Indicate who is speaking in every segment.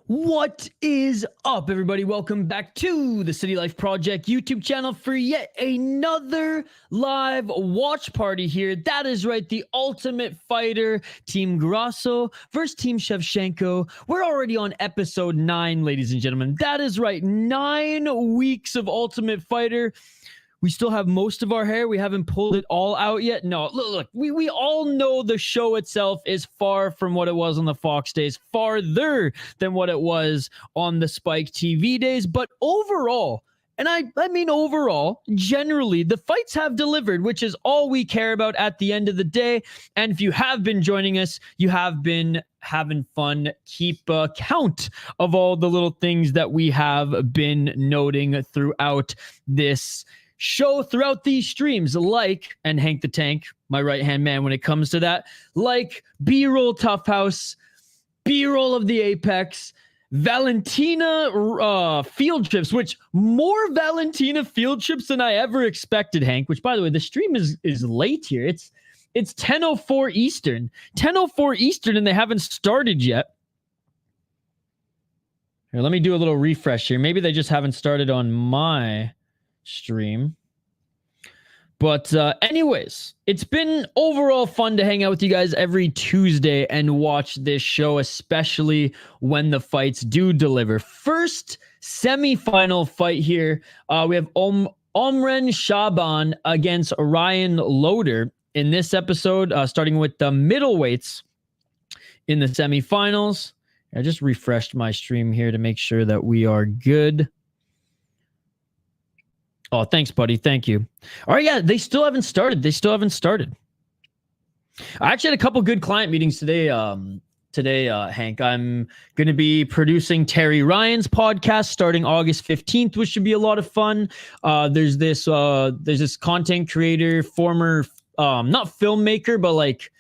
Speaker 1: What is up, everybody? Welcome back to the City Life Project YouTube channel for yet another live watch party here. That is right, the Ultimate Fighter, Team Grasso versus Team Shevchenko. We're already on episode 9, ladies and gentlemen. That is right, 9 weeks of Ultimate Fighter. We still have most of our hair. We haven't pulled it all out yet. No, look, we all know the show itself is far from what it was on the Fox days, farther than what it was on the Spike TV days. But overall, and I mean overall, generally, the fights have delivered, which is all we care about at the end of the day. And if you have been joining us, you have been having fun. Keep count of all the little things that we have been noting throughout this show, throughout these streams, like, and Hank the Tank, my right-hand man when it comes to that, like B-roll Tough House, B-roll of the Apex, Valentina field trips, which more Valentina field trips than I ever expected, Hank, which, by the way, the stream is late here. It's 10:04 Eastern. 10:04 Eastern, and they haven't started yet. Here, let me do a little refresh here. Maybe they just haven't started on my stream. But anyways, it's been overall fun to hang out with you guys every Tuesday and watch this show, especially when the fights do deliver. First semi-final fight here, we have Omran Chaaban against Ryan Loder in this episode, starting with the middleweights in the semifinals. I just refreshed my stream here to make sure that we are good. Oh, thanks, buddy. Thank you. All right, yeah, they still haven't started. I actually had a couple good client meetings today. Hank. I'm going to be producing Terry Ryan's podcast starting August 15th, which should be a lot of fun. There's this content creator, former not filmmaker, but like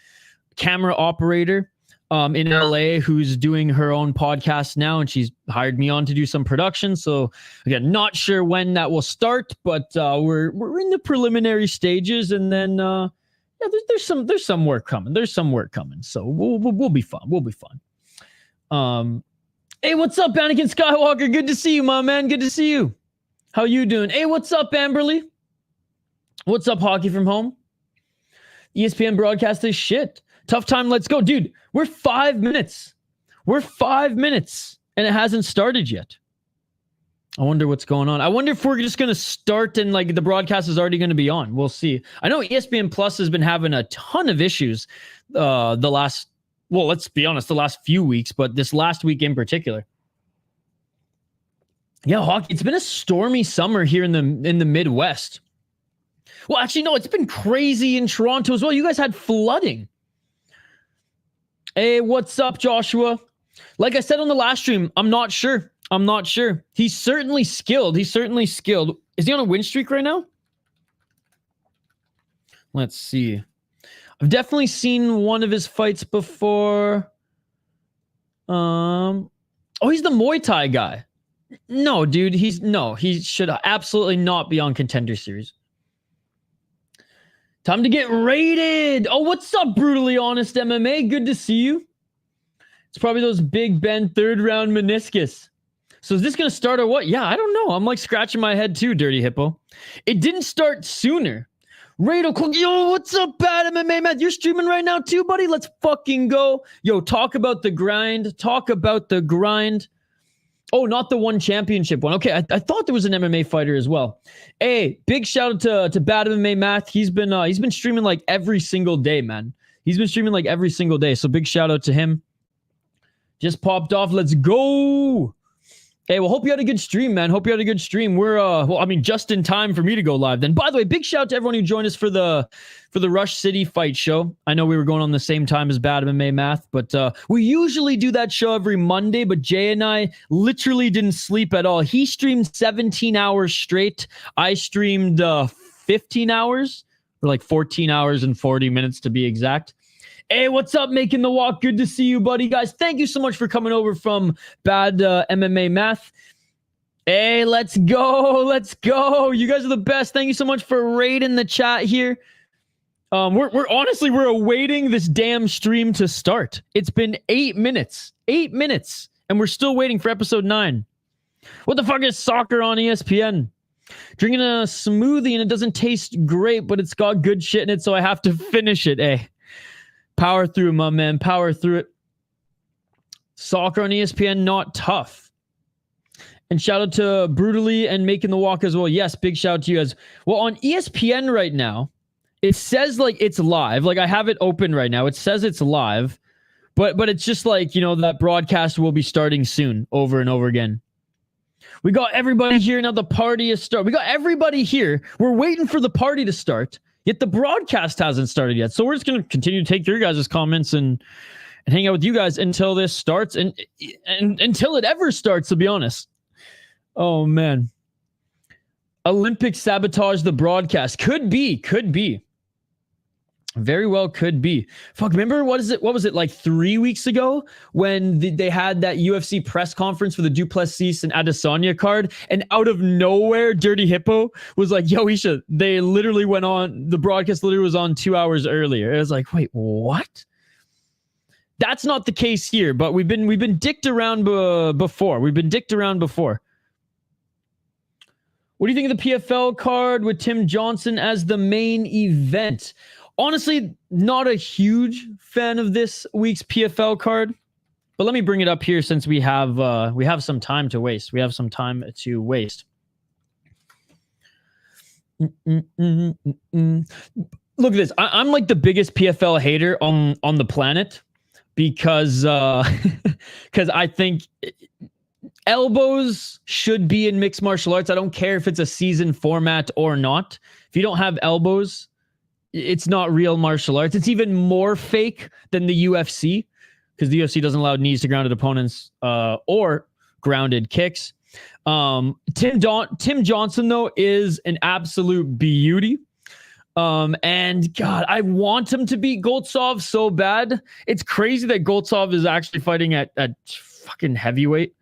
Speaker 1: camera operator in LA, who's doing her own podcast now, and she's hired me on to do some production. So again, not sure when that will start, but we're in the preliminary stages, and then yeah, there's some work coming. So we'll be fun. Hey, what's up, Anakin Skywalker? Good to see you, my man. Good to see you. How you doing? Hey, what's up, Amberly? What's up, Hockey from Home? ESPN broadcast this shit. Tough time, let's go. Dude, we're 5 minutes. And it hasn't started yet. I wonder what's going on. I wonder if we're just going to start and like the broadcast is already going to be on. We'll see. I know ESPN Plus has been having a ton of issues let's be honest, the last few weeks, but this last week in particular. Yeah, hockey, it's been a stormy summer here in the Midwest. Well, actually, no, it's been crazy in Toronto as well. You guys had flooding. Hey, what's up, Joshua? Like I said on the last stream, I'm not sure. He's certainly skilled. Is he on a win streak right now? Let's see. I've definitely seen one of his fights before. Oh, he's the Muay Thai guy. No, dude, he should absolutely not be on Contender Series. Time to get raided. Oh, what's up, Brutally Honest MMA? Good to see you. It's probably those Big Ben third round meniscus. So is this going to start or what? Yeah, I don't know. I'm like scratching my head too, Dirty Hippo. It didn't start sooner. Rado, yo, what's up, Bad MMA, Matt? You're streaming right now too, buddy? Let's fucking go. Yo, talk about the grind. Oh, not the one championship one. Okay, I thought there was an MMA fighter as well. Hey, big shout out to Bad MMA Math. He's been streaming like every single day, man. So big shout out to him. Just popped off. Let's go. Hey, well, hope you had a good stream, man. We're just in time for me to go live then. By the way, big shout out to everyone who joined us for the Rush City fight show. I know we were going on the same time as Bad MMA Math, but we usually do that show every Monday, but Jay and I literally didn't sleep at all. He streamed 17 hours straight. I streamed 15 hours, or like 14 hours and 40 minutes to be exact. Hey, what's up, Making the Walk? Good to see you, buddy. Guys, thank you so much for coming over from Bad MMA Math. Hey, let's go. You guys are the best. Thank you so much for raiding the chat here. We're honestly awaiting this damn stream to start. It's been 8 minutes. And we're still waiting for episode 9. What the fuck is soccer on ESPN? Drinking a smoothie and it doesn't taste great, but it's got good shit in it, so I have to finish it. Hey, power through, my man. Power through it. Soccer on ESPN, not tough. And shout out to Brutally and Making the Walk as well. Yes, big shout out to you guys. Well, on ESPN right now, it says like it's live. Like I have it open right now. It says it's live, but it's just like, you know, that broadcast will be starting soon over and over again. We got everybody here. Now the party is started. We got everybody here. We're waiting for the party to start, yet the broadcast hasn't started yet. So we're just going to continue to take your guys' comments and hang out with you guys until this starts and until it ever starts, to be honest. Oh, man. Olympics sabotage the broadcast. Could be. Very well could be. Fuck, remember what was it like 3 weeks ago when they had that UFC press conference for the Duplessis and Adesanya card, and out of nowhere Dirty Hippo was like, yo, they literally went on, the broadcast literally was on 2 hours earlier. It was like, wait, what? That's not the case here, but we've been dicked around before. We've been dicked around before. What do you think of the PFL card with Tim Johnson as the main event? Honestly, not a huge fan of this week's PFL card, but let me bring it up here since we have some time to waste. Look at this. I'm like the biggest PFL hater on the planet because I think elbows should be in mixed martial arts. I don't care if it's a season format or not. If you don't have elbows, it's not real martial arts. It's even more fake than the UFC because the UFC doesn't allow knees to grounded opponents or grounded kicks. Tim Johnson, though, is an absolute beauty. And God, I want him to beat Goltsov so bad. It's crazy that Goltsov is actually fighting at fucking heavyweight.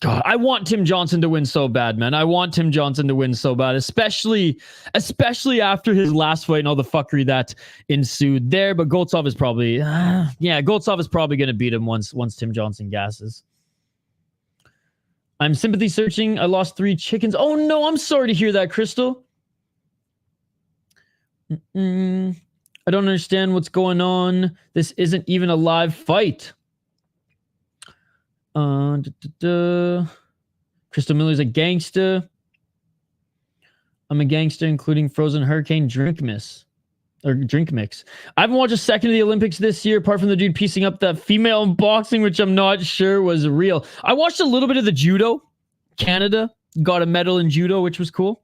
Speaker 1: God, I want Tim Johnson to win so bad, man. I want Tim Johnson to win so bad, especially after his last fight and all the fuckery that ensued there. But Goltsov is probably, Goltsov is probably going to beat him once Tim Johnson gasses. I'm sympathy searching. I lost 3 chickens. Oh no, I'm sorry to hear that, Crystal. I don't understand what's going on. This isn't even a live fight. Crystal Miller's a gangster. I'm a gangster, including Frozen Hurricane drink mix. I haven't watched a second of the Olympics this year, apart from the dude piecing up that female in boxing, which I'm not sure was real. I watched a little bit of the judo. Canada got a medal in judo, which was cool.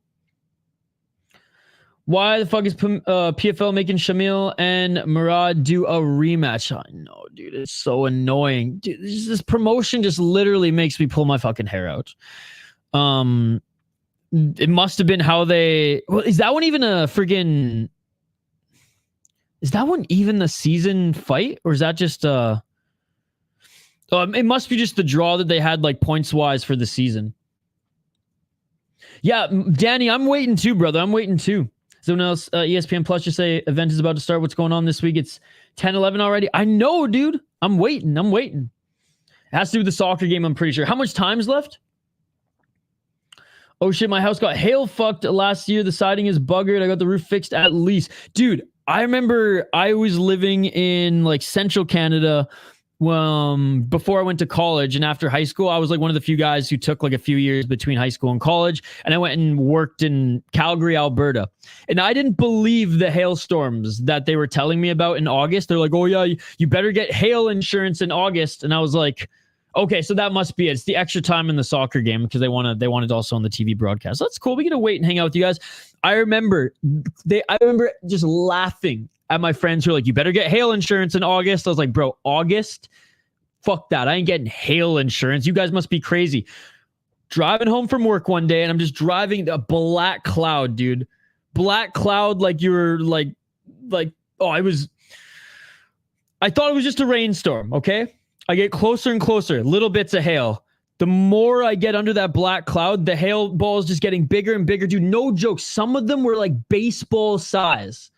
Speaker 1: Why the fuck is PFL making Shamil and Murad do a rematch? I know, dude. It's so annoying. Dude, this promotion just literally makes me pull my fucking hair out. It must have been how they... Well, is that one even a friggin... Is that one even the season fight? Or is that just... it must be just the draw that they had, like, points-wise for the season. Yeah, Danny, I'm waiting too, brother. I'm waiting too. Someone else, ESPN Plus just say event is about to start. What's going on this week? It's 10-11 already. I know, dude. I'm waiting. It has to do with the soccer game, I'm pretty sure. How much time's left? Oh shit, my house got hail fucked last year. The siding is buggered. I got the roof fixed at least. Dude, I remember I was living in like central Canada before I went to college, and after high school, I was like one of the few guys who took like a few years between high school and college, and I went and worked in Calgary, Alberta. And I didn't believe the hailstorms that they were telling me about in August. They're like, oh yeah, you better get hail insurance in August. And I was like, okay, so that must be it. It's the extra time in the soccer game because they wanted also on the TV broadcast. That's cool. We get to wait and hang out with you guys. I remember just laughing at my friends who are like, you better get hail insurance in August. I was like, bro, August? Fuck that. I ain't getting hail insurance. You guys must be crazy. Driving home from work one day, and I'm just driving a black cloud, dude. Black cloud, like you were like, oh, I thought it was just a rainstorm, okay? I get closer and closer, little bits of hail. The more I get under that black cloud, the hail ball is just getting bigger and bigger. Dude, no joke. Some of them were like baseball size.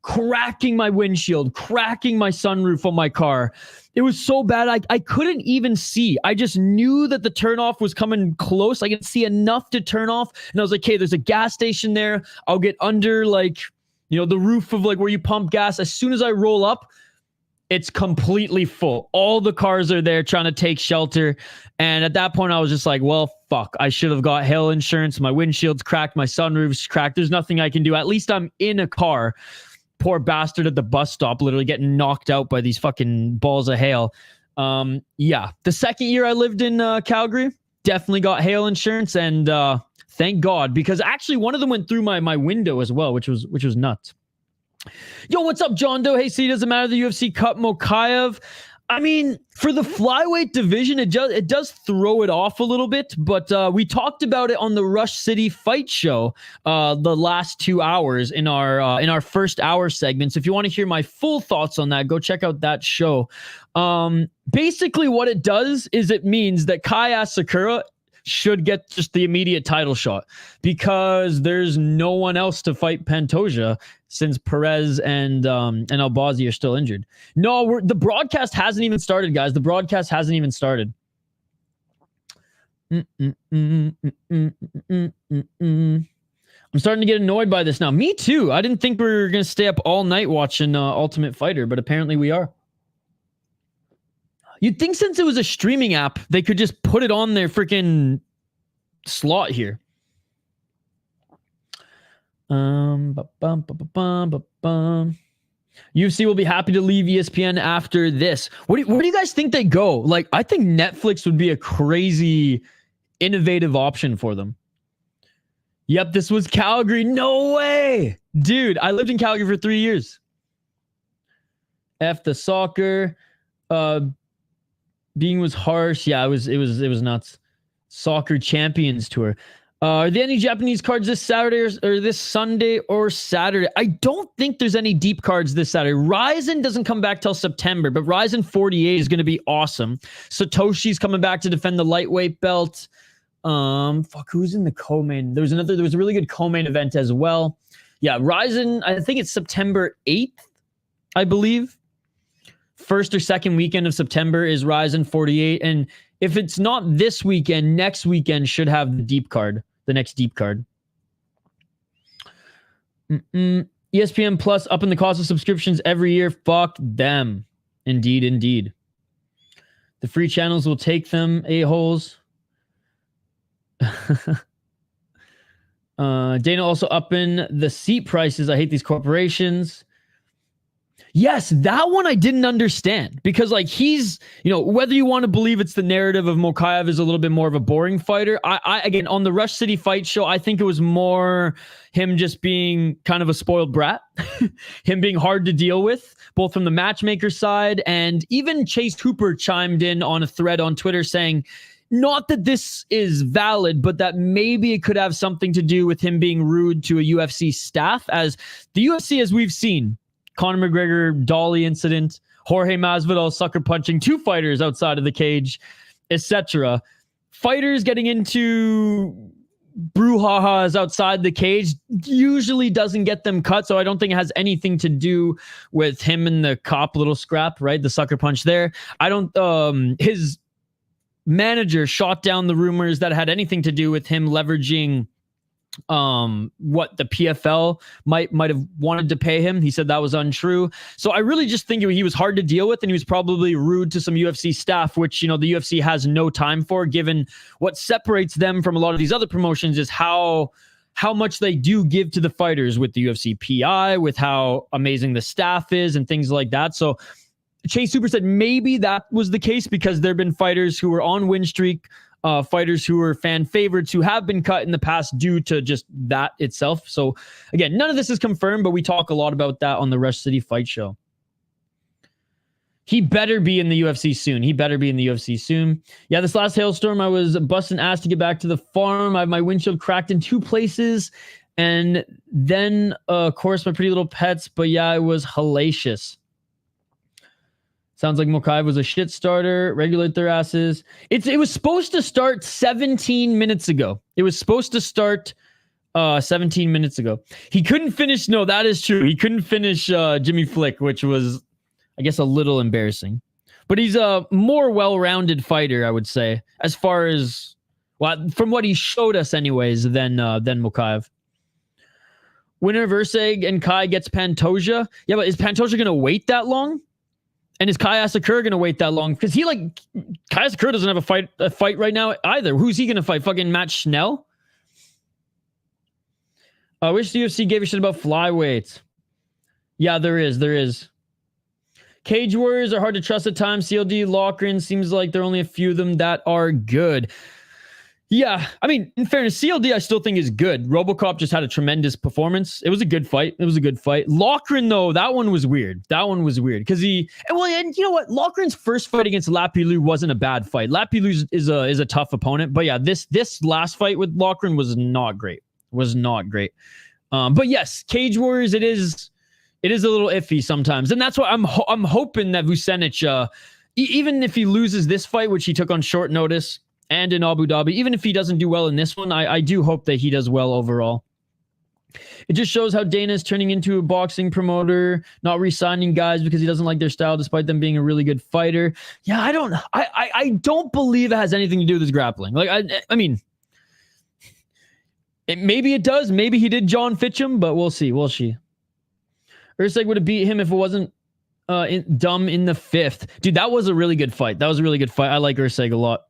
Speaker 1: cracking my windshield, cracking my sunroof on my car. It was so bad, I couldn't even see. I just knew that the turnoff was coming close. I could see enough to turn off. And I was like, okay, there's a gas station there. I'll get under, like, you know, the roof of like where you pump gas. As soon as I roll up, it's completely full. All the cars are there trying to take shelter. And at that point, I was just like, well, fuck. I should have got hail insurance. My windshield's cracked. My sunroof's cracked. There's nothing I can do. At least I'm in a car. Poor bastard at the bus stop, literally getting knocked out by these fucking balls of hail. Yeah. The second year I lived in Calgary, definitely got hail insurance. And thank God, because actually one of them went through my window as well, which was nuts. Yo, what's up, John Doe? Hey, see, doesn't matter the UFC cut Mokaev. I mean, for the flyweight division, it does throw it off a little bit, but we talked about it on the Rush City Fight Show the last 2 hours in our first hour segment. So if you want to hear my full thoughts on that, go check out that show. Basically, what it does is it means that Kai Asakura should get just the immediate title shot because there's no one else to fight Pantoja since Perez and Albazi are still injured. No, the broadcast hasn't even started, guys. The broadcast hasn't even started. I'm starting to get annoyed by this now. Me too. I didn't think we were going to stay up all night watching Ultimate Fighter, but apparently we are. You'd think since it was a streaming app, they could just put it on their freaking slot here. UFC will be happy to leave ESPN after this. Where do you guys think they go? Like, I think Netflix would be a crazy, innovative option for them. Yep, this was Calgary. No way. Dude, I lived in Calgary for 3 years. F the soccer. Being was harsh. Yeah, it was nuts. Soccer Champions Tour. Are there any Japanese cards this Saturday or this Sunday or Saturday? I don't think there's any deep cards this Saturday. Ryzen doesn't come back till September, but Ryzen 48 is going to be awesome. Satoshi's coming back to defend the lightweight belt. Who's in the co-main? There was a really good co-main event as well. Yeah, Ryzen, I think it's September 8th, I believe. First or second weekend of September is Ryzen 48. And if it's not this weekend, next weekend should have the deep card, the next deep card. ESPN Plus upping the cost of subscriptions every year. Fuck them. Indeed, indeed. The free channels will take them, a-holes. Dana also upping the seat prices. I hate these corporations. Yes, that one I didn't understand because, like, he's, you know, whether you want to believe it's the narrative of Mokaev is a little bit more of a boring fighter. I again, on the Rush City Fight Show, I think it was more him just being kind of a spoiled brat, him being hard to deal with, both from the matchmaker side, and even Chase Hooper chimed in on a thread on Twitter saying, not that this is valid, but that maybe it could have something to do with him being rude to a UFC staff, as the UFC, as we've seen, Conor McGregor Dolly incident, Jorge Masvidal sucker punching 2 fighters outside of the cage, etc. Fighters getting into brouhahas outside the cage usually doesn't get them cut, so I don't think it has anything to do with him and the cop little scrap, right? The sucker punch there. I don't. His manager shot down the rumors that had anything to do with him leveraging what the PFL might have wanted to pay him. He said that was untrue. So I really just think he was hard to deal with, and he was probably rude to some UFC staff, which, you know, the UFC has no time for, given what separates them from a lot of these other promotions is how much they do give to the fighters with the UFC PI, with how amazing the staff is and things like that. So Chase Super said maybe that was the case because there have been fighters who were on win streak, fighters who were fan favorites who have been cut in the past due to just that itself. So again, none of this is confirmed, but we talk a lot about that on the Rush City Fight Show. He better be in the UFC soon. Yeah, this last hailstorm, I was busting ass to get back to the farm. I have my windshield cracked in 2 places. And then, of course, my pretty little pets. But yeah, it was hellacious. Sounds like Mokaev was a shit starter. Regulate their asses. It was supposed to start 17 minutes ago. It was supposed to start 17 minutes ago. He couldn't finish. No, that is true. He couldn't finish Jimmy Flick, which was, I guess, a little embarrassing. But he's a more well-rounded fighter, I would say, as far as, well, from what he showed us anyways, than Mokaev. Winner of Urseg and Kai gets Pantoja. Yeah, but is Pantoja going to wait that long? And is Kai Asakura going to wait that long? Because Kai Asakura doesn't have a fight right now either. Who's he going to fight? Fucking Matt Schnell? I wish the UFC gave a shit about flyweights. Yeah, there is. Cage Warriors are hard to trust at times. CLD, Loughran, seems like there are only a few of them that are good. Yeah, I mean, in fairness, CLD I still think is good. RoboCop just had a tremendous performance. It was a good fight. Loughran, though, that one was weird. Because and you know what? Loughran's first fight against Lapilou wasn't a bad fight. Lapilou is a tough opponent. But yeah, this last fight with Loughran was not great. But yes, Cage Warriors, it is a little iffy sometimes. And that's why I'm hoping that Vucenic, even if he loses this fight, which he took on short notice, and in Abu Dhabi, even if he doesn't do well in this one, I do hope that he does well overall. It just shows how Dana is turning into a boxing promoter, not re-signing guys because he doesn't like their style, despite them being a really good fighter. Yeah, I don't believe it has anything to do with his grappling. I mean, maybe it does. Maybe he did John Fitcham, but we'll see. Urseg would have beat him if it wasn't dumb in the fifth. Dude, that was a really good fight. I like Urseg a lot.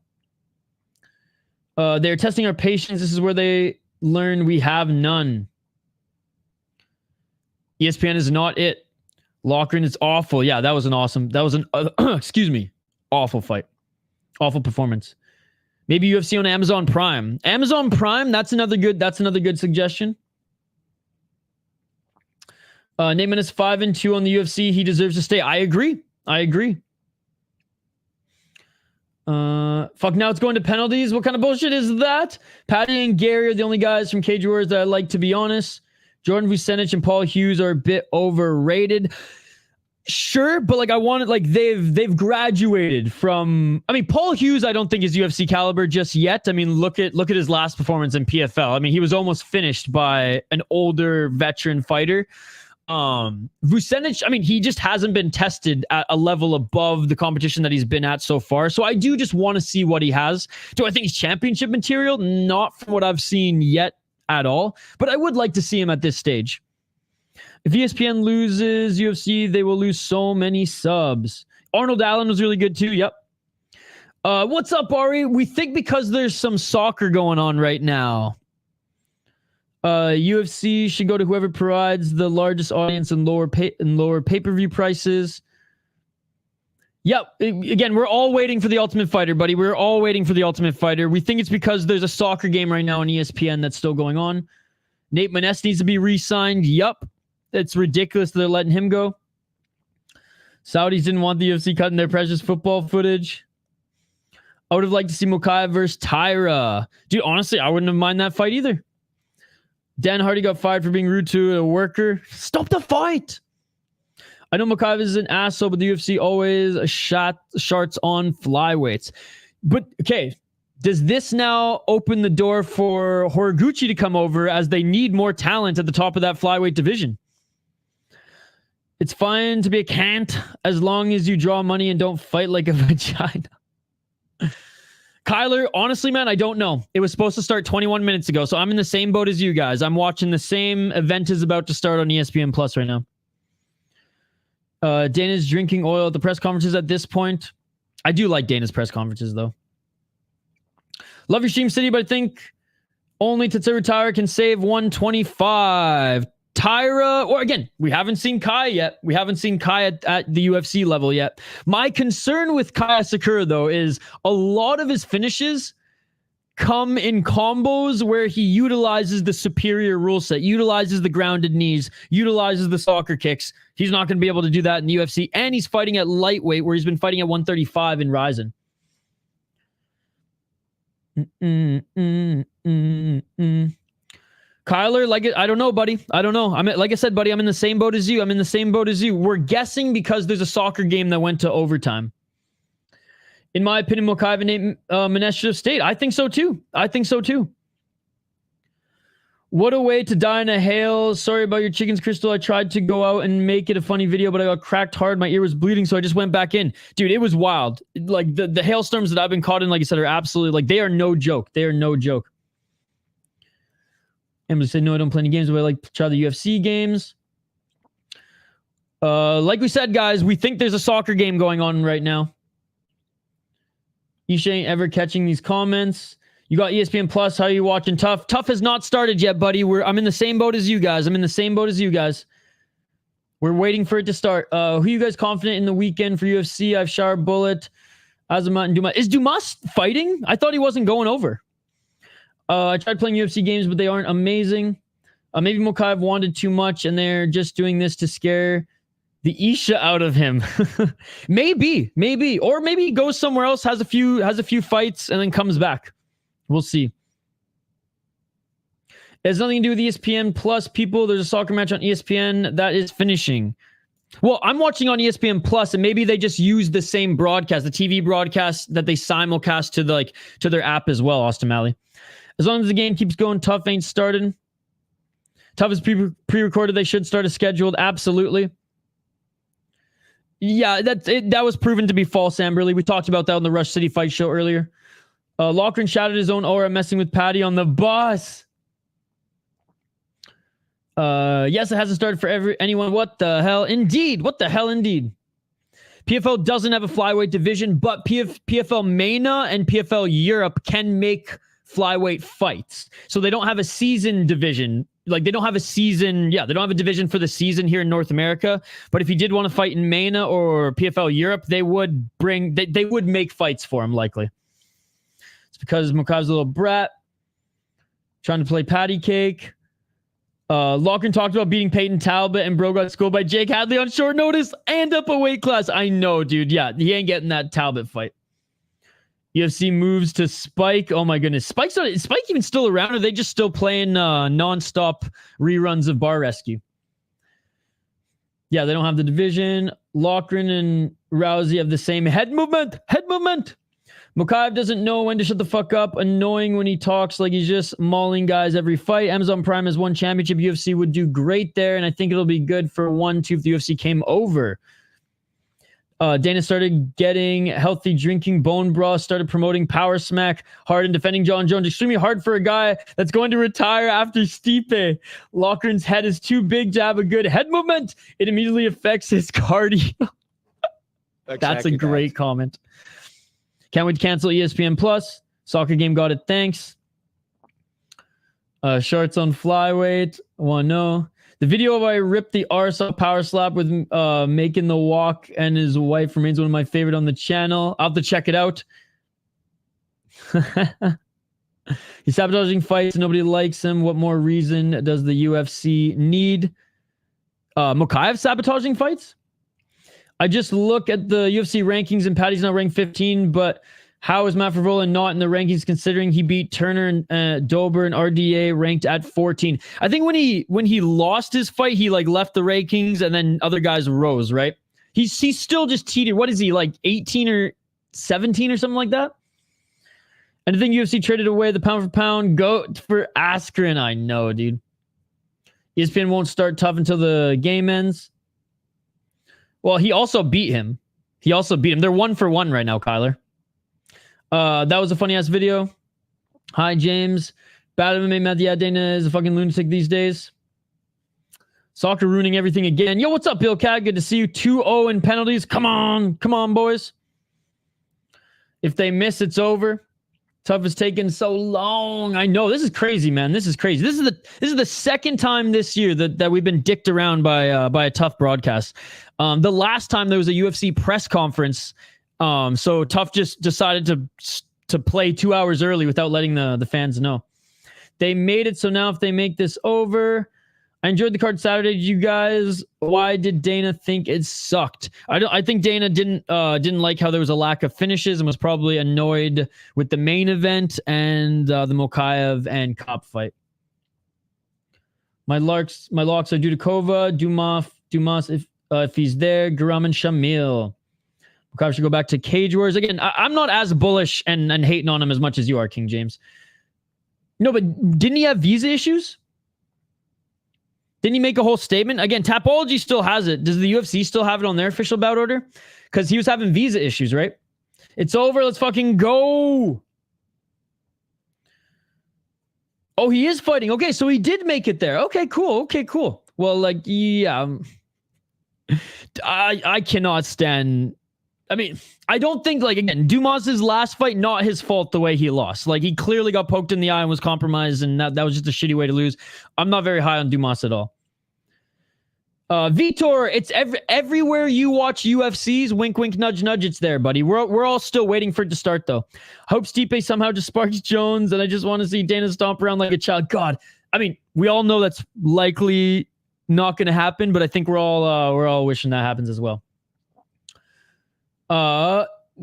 Speaker 1: They're testing our patience. This is where they learn we have none. ESPN is not it. Loughran is awful. Yeah, that was an awful fight. Awful performance. Maybe UFC on Amazon Prime. Amazon Prime, that's another good suggestion. Neyman is 5-2 on the UFC. He deserves to stay. I agree. Fuck, now it's going to penalties. What kind of bullshit is that? Paddy and Gary are the only guys from Cage Warriors that I like, to be honest. Jordan Vucenic and Paul Hughes are a bit overrated. Sure, but they've graduated from. I mean, Paul Hughes I don't think is UFC caliber just yet. I mean, look at his last performance in PFL. I mean, he was almost finished by an older veteran fighter. Vucenic, I mean, he just hasn't been tested at a level above the competition that he's been at so far. So I do just want to see what he has. Do I think he's championship material? Not from what I've seen yet at all, but I would like to see him at this stage. If ESPN loses UFC, they will lose so many subs. Arnold Allen was really good too. Yep. What's up, Ari? We think because there's some soccer going on right now, UFC should go to whoever provides the largest audience and lower pay-per-view prices. Yep. Again, we're all waiting for the Ultimate Fighter, buddy. We're all waiting for the Ultimate Fighter. We think it's because there's a soccer game right now on ESPN that's still going on. Nate Maness needs to be re-signed. Yup. It's ridiculous that they're letting him go. Saudis didn't want the UFC cutting their precious football footage. I would have liked to see Mokaev versus Tyra. Dude, honestly, I wouldn't have minded that fight either. Dan Hardy got fired for being rude to a worker. Stop the fight! I know Mokaev is an asshole, but the UFC always sharts on flyweights. But, okay, does this now open the door for Horiguchi to come over as they need more talent at the top of that flyweight division? It's fine to be a cant as long as you draw money and don't fight like a vagina. Kyler, honestly, man, I don't know. It was supposed to start 21 minutes ago, so I'm in the same boat as you guys. I'm watching the same event is about to start on ESPN Plus right now. Dana's drinking oil at the press conferences at this point. I do like Dana's press conferences, though. Love your stream, City, but I think only Tetsuya Taira can save 125. Tyra, or again, we haven't seen Kai yet. We haven't seen Kai at the UFC level yet. My concern with Kai Asakura, though, is a lot of his finishes come in combos where he utilizes the superior rule set, utilizes the grounded knees, utilizes the soccer kicks. He's not going to be able to do that in the UFC, and he's fighting at lightweight where he's been fighting at 135 in Ryzen. Kyler, I don't know, buddy. I don't know. Like I said, buddy, I'm in the same boat as you. We're guessing because there's a soccer game that went to overtime. In my opinion, Mokaev and Maness should have stayed. I think so too. What a way to die in a hail. Sorry about your chickens, Crystal. I tried to go out and make it a funny video, but I got cracked hard. My ear was bleeding, so I just went back in. Dude, it was wild. Like, the hailstorms that I've been caught in, like I said, are absolutely, like, they are no joke. They are no joke. Emily said, no, I don't play any games, but I like to try the UFC games. Like we said, guys, we think there's a soccer game going on right now. Isha ain't ever catching these comments. You got ESPN Plus. How are you watching TUF? TUF has not started yet, buddy. I'm in the same boat as you guys. We're waiting for it to start. Who are you guys confident in the weekend for UFC? I've Shar Bullet, Azamat, and Dumas. Is Dumas fighting? I thought he wasn't going over. I tried playing UFC games, but they aren't amazing. Maybe Mokaev wanted too much, and they're just doing this to scare the Isha out of him. maybe. Or maybe he goes somewhere else, has a few fights, and then comes back. We'll see. It has nothing to do with ESPN Plus, people. There's a soccer match on ESPN that is finishing. Well, I'm watching on ESPN Plus, and maybe they just use the same broadcast, the TV broadcast that they simulcast to their app as well, Austin Malley. As long as the game keeps going, TUF ain't started. TUF is pre-recorded. They should start as scheduled. Absolutely. Yeah, that was proven to be false, Amberly. We talked about that on the Rush City Fight Show earlier. Loughran shouted his own aura, messing with Paddy on the bus. Yes, it hasn't started for anyone. What the hell? Indeed. What the hell, indeed. PFL doesn't have a flyweight division, but PFL MENA and PFL Europe can make flyweight fights. So they don't have a season division. Like, they don't have a season. Yeah, they don't have a division for the season here in North America. But if he did want to fight in MENA or PFL Europe, they would make fights for him, likely. It's because Mokaev's a little brat. Trying to play patty cake. Loughran talked about beating Peyton Talbot, and bro got schooled by Jake Hadley on short notice and up a weight class. I know, dude. Yeah, he ain't getting that Talbot fight. UFC moves to Spike. Oh my goodness. Is Spike even still around? Or are they just still playing non-stop reruns of Bar Rescue? Yeah, they don't have the division. Loughran and Rousey have the same head movement. Mokaev doesn't know when to shut the fuck up. Annoying when he talks like he's just mauling guys every fight. Amazon Prime has one championship. UFC would do great there, and I think it'll be good for 1-2 if the UFC came over. Dana started getting healthy drinking bone broth, started promoting power smack hard and defending John Jones. Extremely hard for a guy that's going to retire after Stipe. Loughran's head is too big to have a good head movement. It immediately affects his cardio. That's a great comment. Can't wait to cancel ESPN Plus. Soccer game got it. Thanks. Shorts on flyweight. Want to know. The video of I ripped the arse off power slap with Making the Walk and his wife remains one of my favorite on the channel. I'll have to check it out. He's sabotaging fights. Nobody likes him. What more reason does the UFC need? Mokaev sabotaging fights? I just look at the UFC rankings and Paddy's now ranked 15, but how is Matt Favola not in the rankings considering he beat Turner and Dober and RDA ranked at 14? I think when he lost his fight, he like left the rankings and then other guys rose, right? He's still just teetered. What is he, like 18 or 17 or something like that? And I think UFC traded away the pound for pound goat for Askren. I know, dude. ESPN won't start TUF until the game ends. Well, he also beat him. They're 1-for-1 right now, Kyler. That was a funny-ass video. Hi, James. Bad MMA Matt. Yeah, Dana is a fucking lunatic these days. Soccer ruining everything again. Yo, what's up, Bill Cat? Good to see you. 2-0 in penalties. Come on, boys. If they miss, it's over. TUF is taking so long. I know. This is crazy, man. This is crazy. This is the second time this year that we've been dicked around by a TUF broadcast. The last time there was a UFC press conference, so TUF just decided to play 2 hours early without letting the fans know. They made it, so now if they make this over... I enjoyed the card Saturday. You guys, why did Dana think it sucked? I think Dana didn't like how there was a lack of finishes and was probably annoyed with the main event and the Mokaev and Kopp fight. My locks are Dudikova, Dumas if he's there, Garam and Shamil. Mokaev should go back to Cage Wars again. I'm not as bullish and hating on him as much as you are, King James. No, but didn't he have visa issues? Didn't he make a whole statement? Again, Tapology still has it. Does the UFC still have it on their official bout order? Because he was having visa issues, right? It's over. Let's fucking go. Oh, he is fighting. Okay, so he did make it there. Okay, cool. Okay, cool. Well, like, yeah. I cannot stand... I mean, I don't think, like, again, Dumas's last fight, not his fault the way he lost. Like, he clearly got poked in the eye and was compromised, and that was just a shitty way to lose. I'm not very high on Dumas at all. Vitor, it's everywhere you watch UFCs, wink, wink, nudge, nudge, it's there, buddy. We're all still waiting for it to start, though. Hope Stipe somehow just sparks Jones, and I just want to see Dana stomp around like a child. God, I mean, we all know that's likely not going to happen, but I think we're all wishing that happens as well.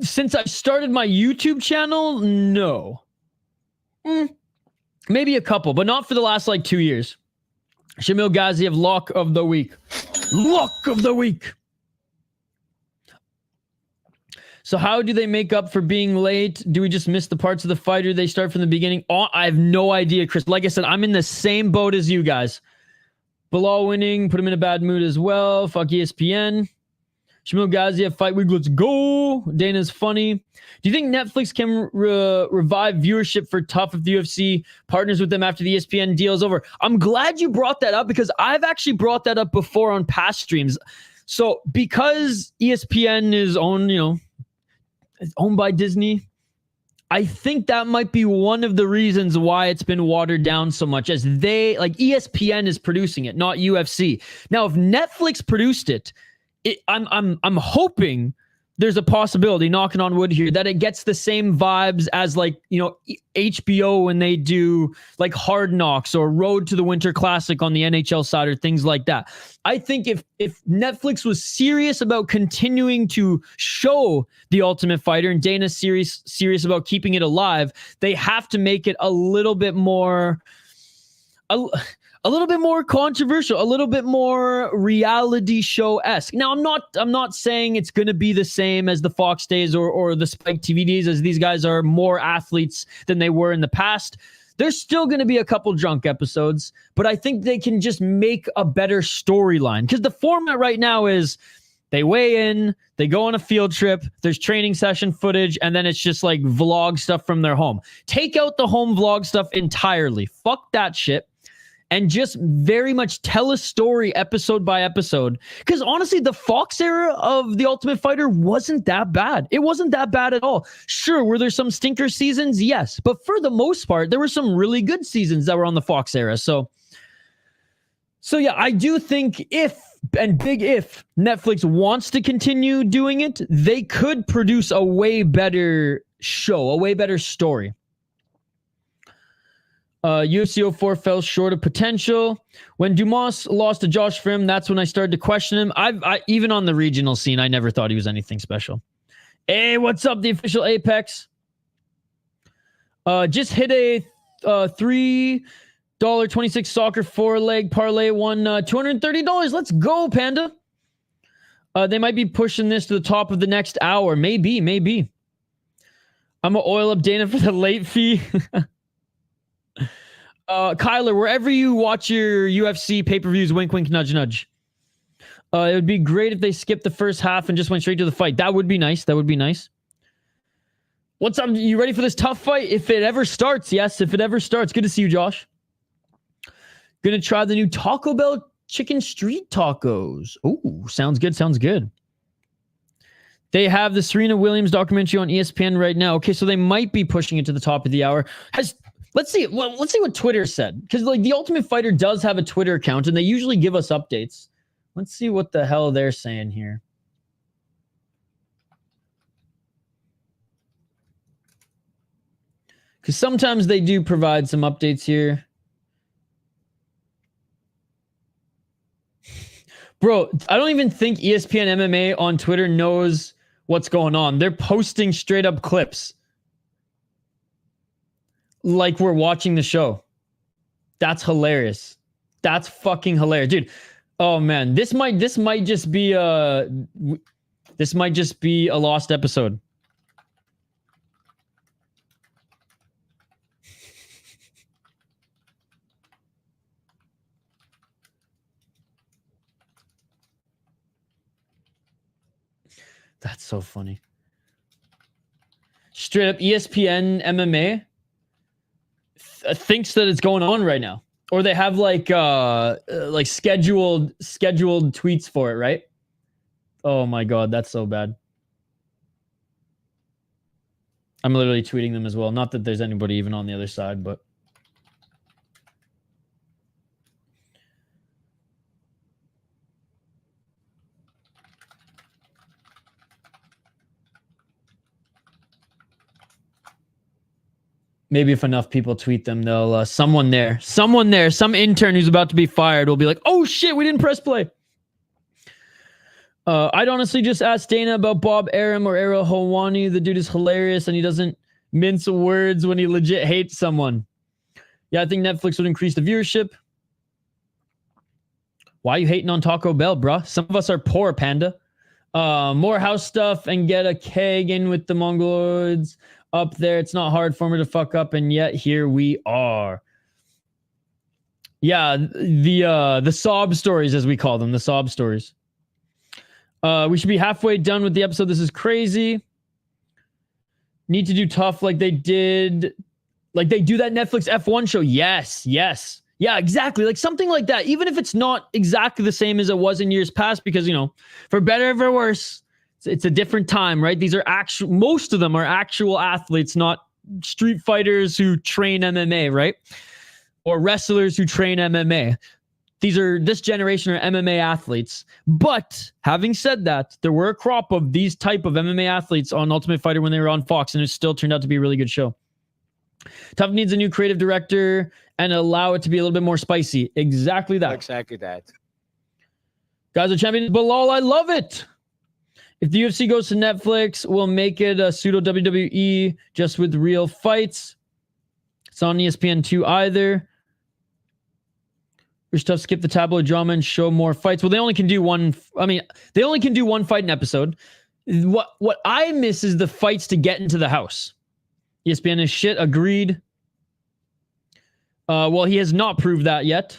Speaker 1: Since I started my YouTube channel, no. Maybe a couple, but not for the last, like, 2 years. Shamil Gaziev, lock of the week. Lock of the week. So how do they make up for being late? Do we just miss the parts of the fight, or they start from the beginning? Oh, I have no idea, Chris. Like I said, I'm in the same boat as you guys. Bilal winning, put him in a bad mood as well. Fuck ESPN. Shamil Gaziev, fight week, let's go. Dana's funny. Do you think Netflix can revive viewership for TUF if the UFC partners with them after the ESPN deal is over? I'm glad you brought that up, because I've actually brought that up before on past streams. So because ESPN is owned by Disney, I think that might be one of the reasons why it's been watered down so much, as ESPN is producing it, not UFC. Now, if Netflix produced it, I'm hoping there's a possibility, knocking on wood here, that it gets the same vibes as HBO when they do like Hard Knocks or Road to the Winter Classic on the NHL side or things like that. I think if Netflix was serious about continuing to show The Ultimate Fighter, and Dana's serious about keeping it alive, they have to make it a little bit more controversial, a little bit more reality show-esque. Now, I'm not saying it's going to be the same as the Fox days or the Spike TV days, as these guys are more athletes than they were in the past. There's still going to be a couple drunk episodes, but I think they can just make a better storyline, because the format right now is they weigh in, they go on a field trip, there's training session footage, and then it's just like vlog stuff from their home. Take out the home vlog stuff entirely. Fuck that shit. And just very much tell a story episode by episode. Because honestly, the Fox era of The Ultimate Fighter wasn't that bad. It wasn't that bad at all. Sure, were there some stinker seasons? Yes. But for the most part, there were some really good seasons that were on the Fox era. So yeah, I do think if Netflix wants to continue doing it, they could produce a way better show, a way better story. UFC 04 fell short of potential. When Dumas lost to Josh Frim, that's when I started to question him. I even on the regional scene, I never thought he was anything special. Hey, what's up, the official Apex? Just hit a $3.26 soccer 4-leg parlay, won $230. Let's go, Panda. They might be pushing this to the top of the next hour. Maybe. I'm gonna oil up Dana for the late fee. Kyler, wherever you watch your UFC pay-per-views, wink, wink, nudge, nudge. It would be great if they skipped the first half and just went straight to the fight. That would be nice. What's up? You ready for this tough fight? If it ever starts. Yes, if it ever starts. Good to see you, Josh. Gonna try the new Taco Bell chicken street tacos. Ooh, sounds good. They have the Serena Williams documentary on ESPN right now. Okay, so they might be pushing it to the top of the hour. Let's see what Twitter said, because like The Ultimate Fighter does have a Twitter account, and they usually give us updates. Let's see what the hell they're saying here. Because sometimes they do provide some updates here. Bro, I don't even think ESPN MMA on Twitter knows what's going on. They're posting straight up clips like we're watching the show. That's hilarious. That's fucking hilarious, dude. Oh man, this might just be a lost episode. That's so funny. Straight up ESPN MMA thinks that it's going on right now. Or they have like scheduled tweets for it, right? Oh my god, that's so bad. I'm literally tweeting them as well. Not that there's anybody even on the other side, but maybe if enough people tweet them, they'll someone there, some intern who's about to be fired will be like, "Oh shit, we didn't press play." I'd honestly just ask Dana about Bob Arum or Errol Hawani. The dude is hilarious and he doesn't mince words when he legit hates someone. Yeah, I think Netflix would increase the viewership. Why are you hating on Taco Bell, bruh? Some of us are poor, Panda. More house stuff and get a keg in with the Mongoloids up there. It's not hard for me to fuck up, and yet here we are. Yeah, the sob stories, as we call them, the sob stories. We should be halfway done with the episode. This is crazy. Need to do tough like they did. Like they do that Netflix F1 show. Yes. Yeah, exactly. Like something like that. Even if it's not exactly the same as it was in years past, because, you know, for better or for worse, it's a different time, right? These are most of them are actual athletes, not street fighters who train MMA, right? Or wrestlers who train MMA. This generation are MMA athletes. But having said that, there were a crop of these type of MMA athletes on Ultimate Fighter when they were on Fox, and it still turned out to be a really good show. Tough needs a new creative director and allow it to be a little bit more spicy. Exactly that.
Speaker 2: Exactly that.
Speaker 1: Guys are champions. Bilal, I love it. If the UFC goes to Netflix, we'll make it a pseudo WWE just with real fights. It's on ESPN2 either. Rich Tough skip the tabloid drama and show more fights. Well, they only can do one. I mean, they only can do one fight an episode. What I miss is the fights to get into the house. ESPN is shit. Agreed. Well, he has not proved that yet.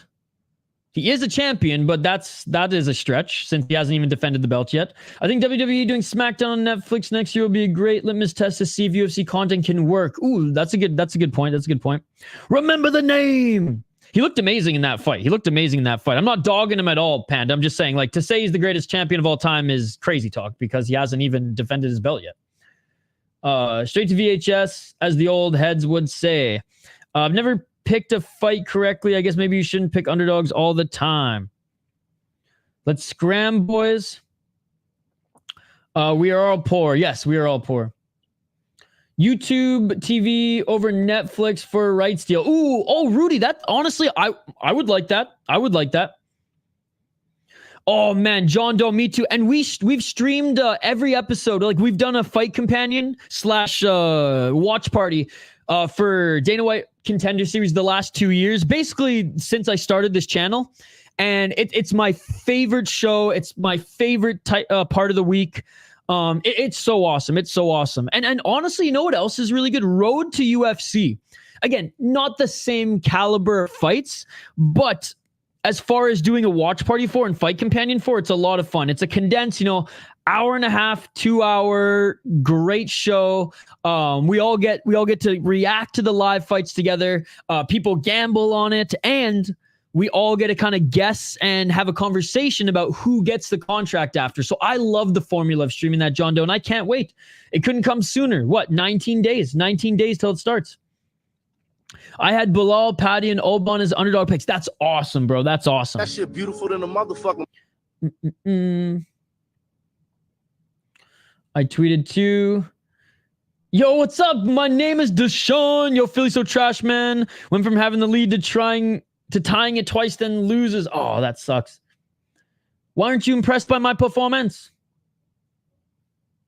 Speaker 1: He is a champion, but that is a stretch since he hasn't even defended the belt yet. I think WWE doing SmackDown on Netflix next year will be a great litmus test to see if UFC content can work. Ooh, that's a good point. That's a good point. Remember the name. He looked amazing in that fight. I'm not dogging him at all, Panda. I'm just saying, like, to say he's the greatest champion of all time is crazy talk because he hasn't even defended his belt yet. Straight to VHS, as the old heads would say. I've never picked a fight correctly. I guess maybe you shouldn't pick underdogs all the time. Let's scram, boys. We are all poor. Yes, we are all poor. YouTube TV over Netflix for a rights deal. Ooh, oh, Rudy, that honestly, I would like that. I would like that. Oh man, John Doe, me too. And we've streamed every episode. Like we've done a fight companion / watch party for Dana White Contender Series the last 2 years, basically since I started this channel. And it's my favorite show. It's my favorite part of the week. It's so awesome. It's so awesome. And honestly, you know what else is really good? Road to UFC. Again, not the same caliber of fights, but as far as doing a watch party for and fight companion for, it's a lot of fun. It's a condensed, hour and a half, 2 hour, great show. We all get to react to the live fights together. People gamble on it, and we all get to kind of guess and have a conversation about who gets the contract after. So I love the formula of streaming that, John Doe, and I can't wait. It couldn't come sooner. What, 19 days? 19 days till it starts. I had Bilal, Paddy, and Olban as underdog picks. That's awesome, bro. That's awesome.
Speaker 2: That shit beautiful than a motherfucker.
Speaker 1: I tweeted too. Yo, what's up? My name is Deshaun. Yo, Philly so trash, man. Went from having the lead to tying it twice, then loses. Oh, that sucks. Why aren't you impressed by my performance?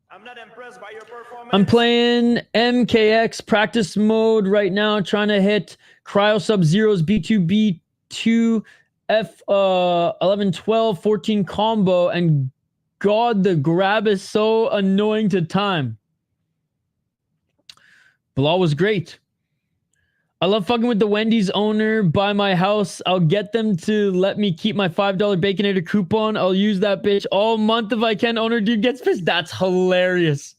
Speaker 2: I'm not impressed by your performance.
Speaker 1: I'm playing MKX practice mode right now, trying to hit Cryo Sub-Zero's B2, B2, F11, 12, 14 combo, and God, the grab is so annoying to time. Bilal was great. I love fucking with the Wendy's owner. By my house, I'll get them to let me keep my $5 Baconator coupon. I'll use that bitch all month if I can. Owner dude gets pissed. That's hilarious.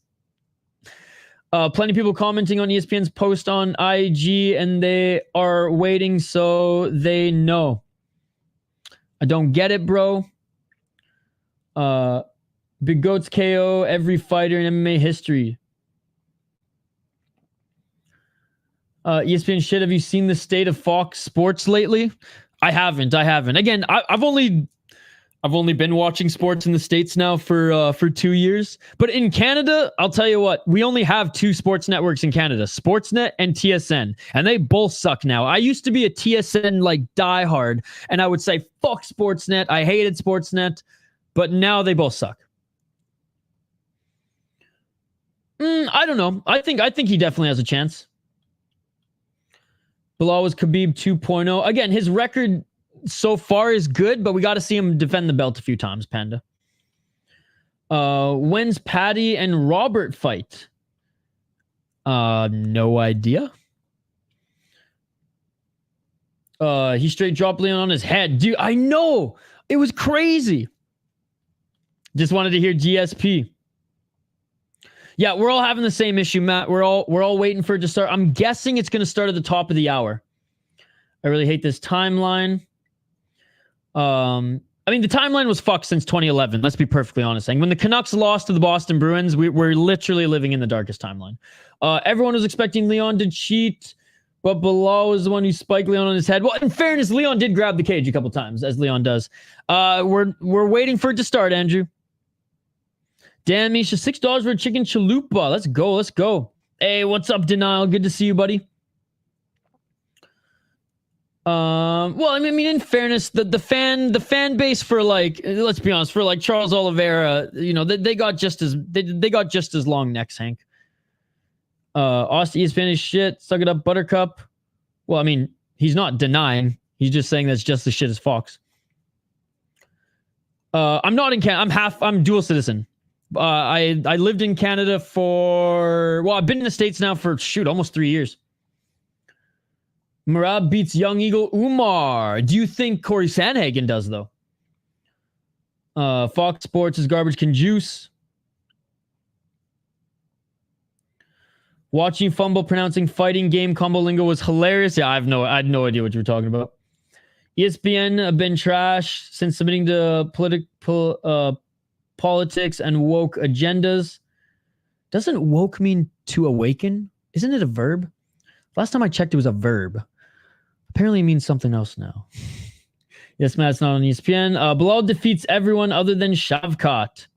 Speaker 1: Plenty of people commenting on ESPN's post on IG, and they are waiting so they know. I don't get it, bro. Big Goats KO every fighter in MMA history. ESPN shit, have you seen the state of Fox Sports lately? I haven't. Again, I've only been watching sports in the States now for 2 years. But in Canada, I'll tell you what, we only have 2 sports networks in Canada, Sportsnet and TSN. And they both suck now. I used to be a TSN like diehard, and I would say fuck Sportsnet. I hated Sportsnet, but now they both suck. I don't know. I think he definitely has a chance. Bilal was Khabib 2.0. Again, his record so far is good, but we got to see him defend the belt a few times, Panda. When's Paddy and Robert fight? No idea. He straight dropped Leon on his head. Dude, I know. It was crazy. Just wanted to hear GSP. Yeah, we're all having the same issue, Matt. We're all waiting for it to start. I'm guessing it's going to start at the top of the hour. I really hate this timeline. I mean, the timeline was fucked since 2011. Let's be perfectly honest. And when the Canucks lost to the Boston Bruins, we're literally living in the darkest timeline. Everyone was expecting Leon to cheat, but Bilal was the one who spiked Leon on his head. Well, in fairness, Leon did grab the cage a couple times, as Leon does. We're waiting for it to start, Andrew. Damn, Misha, $6 for a chicken chalupa. Let's go. Hey, what's up, Denial? Good to see you, buddy. Well, I mean, in fairness, the fan base for, like, let's be honest, for like Charles Oliveira, you know, they got just as long necks, Hank. Austin ESPN is shit. Suck it up, Buttercup. Well, I mean, he's not denying. He's just saying that's just as shit as Fox. I'm not in Canada. I'm dual citizen. I lived in Canada I've been in the States now for, almost 3 years. Marab beats Young Eagle Umar. Do you think Corey Sandhagen does, though? Fox Sports is garbage can juice. Watching fumble pronouncing fighting game combo lingo was hilarious. Yeah, I had no idea what you were talking about. ESPN have been trash since submitting to politics and woke agendas. Doesn't woke mean to awaken? Isn't it a verb? Last time I checked, it was a verb. Apparently it means something else now. Yes, Matt, it's not on ESPN. Bilal defeats everyone other than Shavkat.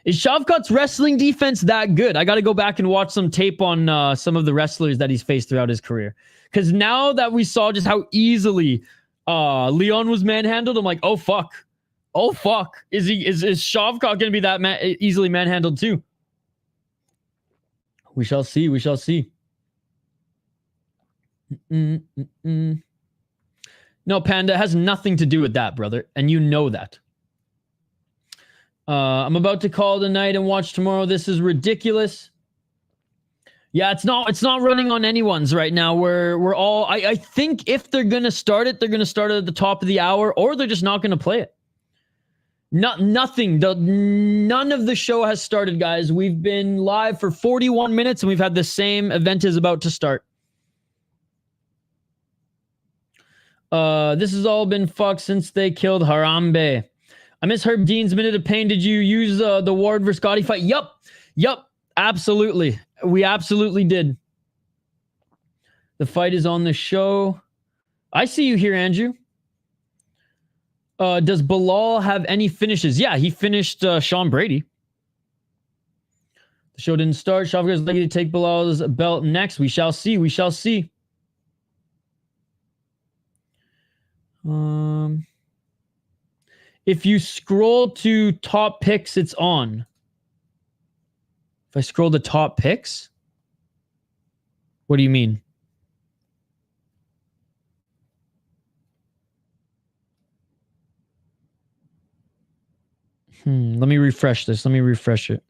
Speaker 1: Is Shavkat's wrestling defense that good? I got to go back and watch some tape on some of the wrestlers that he's faced throughout his career. Because now that we saw just how easily Leon was manhandled, I'm like, oh, fuck. Oh, fuck. Is Shavkat going to be that easily manhandled too? We shall see. No, Panda, it has nothing to do with that, brother. And you know that. I'm about to call tonight and watch tomorrow. This is ridiculous. Yeah, it's not running on anyone's right now. We're all, I think if they're going to start it, they're going to start it at the top of the hour, or they're just not going to play it. Nothing. None of the show has started, guys. We've been live for 41 minutes and we've had the same event is about to start. This has all been fucked since they killed Harambe. I miss Herb Dean's Minute of Pain. Did you use the Ward versus Scotty fight? Yup. Absolutely. We absolutely did. The fight is on the show. I see you here, Andrew. Does Bilal have any finishes? Yeah, he finished Sean Brady. The show didn't start. Shavkat is likely to take Bilal's belt next. We shall see. If you scroll to top picks, it's on. If I scroll to top picks? What do you mean? Let me refresh this. Let me refresh it.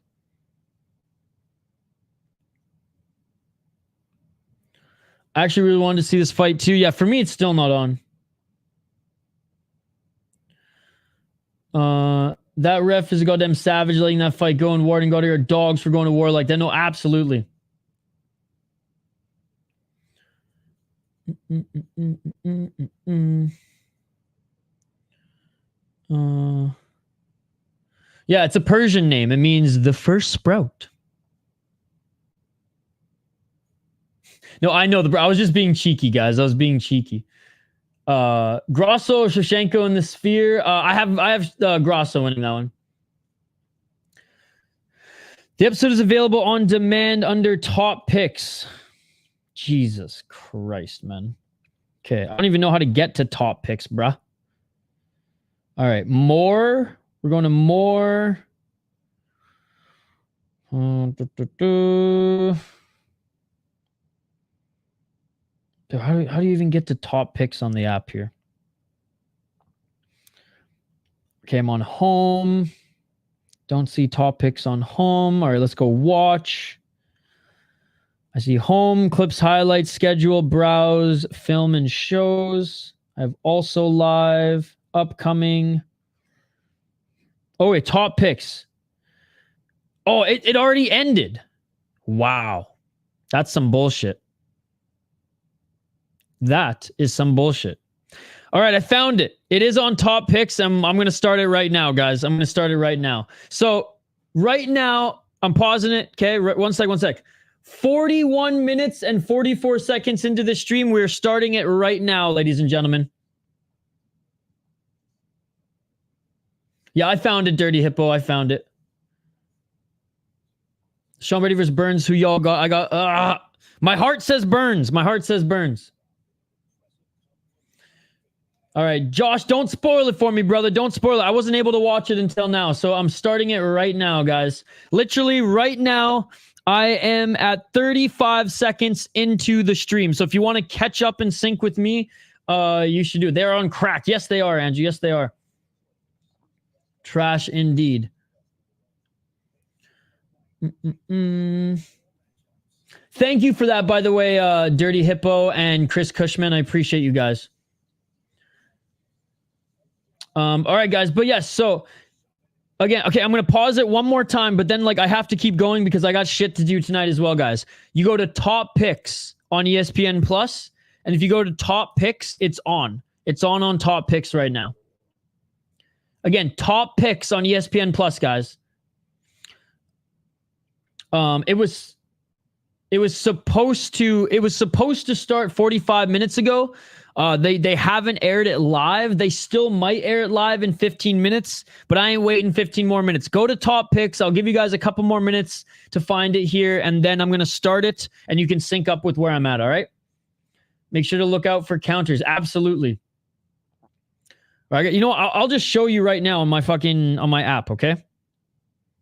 Speaker 1: I actually really wanted to see this fight too. Yeah, for me, it's still not on. That ref is a goddamn savage letting that fight go and Warden got here dogs for going to war like that. No, absolutely. Yeah, it's a Persian name. It means the first sprout. No, I know. I was just being cheeky, guys. I was being cheeky. Grasso or Shevchenko in the sphere. I have Grasso winning that one. The episode is available on demand under top picks. Jesus Christ, man. Okay, I don't even know how to get to top picks, bruh. All right, more. We're going to more. Dude, how do you even get to top picks on the app here? Okay, I'm on home. Don't see top picks on home. All right, let's go watch. I see home, clips, highlights, schedule, browse, film, and shows. I have also live, upcoming. Oh, wait, top picks. Oh, it already ended. Wow. That's some bullshit. That is some bullshit. All right, I found it. It is on top picks. I'm going to start it right now, guys. I'm going to start it right now. So right now, I'm pausing it. Okay, one sec. 41 minutes and 44 seconds into the stream. We're starting it right now, ladies and gentlemen. Yeah, I found it, Dirty Hippo. I found it. Sean Brady versus Burns. Who y'all got? I got... my heart says Burns. My heart says Burns. All right, Josh, don't spoil it for me, brother. Don't spoil it. I wasn't able to watch it until now, so I'm starting it right now, guys. Literally right now, I am at 35 seconds into the stream. So if you want to catch up and sync with me, you should do it. They're on crack. Yes, they are, Andrew. Yes, they are. Trash indeed. Thank you for that, by the way, Dirty Hippo and Chris Cushman. I appreciate you guys. All right, guys. But yes, so again, okay, I'm going to pause it one more time, but then like I have to keep going because I got shit to do tonight as well, guys. You go to top picks on ESPN Plus, and if you go to top picks, it's on. It's on top picks right now. Again, top picks on ESPN Plus, guys. It was supposed to start 45 minutes ago. They haven't aired it live. They still might air it live in 15 minutes, but I ain't waiting 15 more minutes. Go to top picks. I'll give you guys a couple more minutes to find it here, and then I'm going to start it, and you can sync up with where I'm at, all right? Make sure to look out for counters. Absolutely. All right, you know what? I'll just show you right now on my app, okay?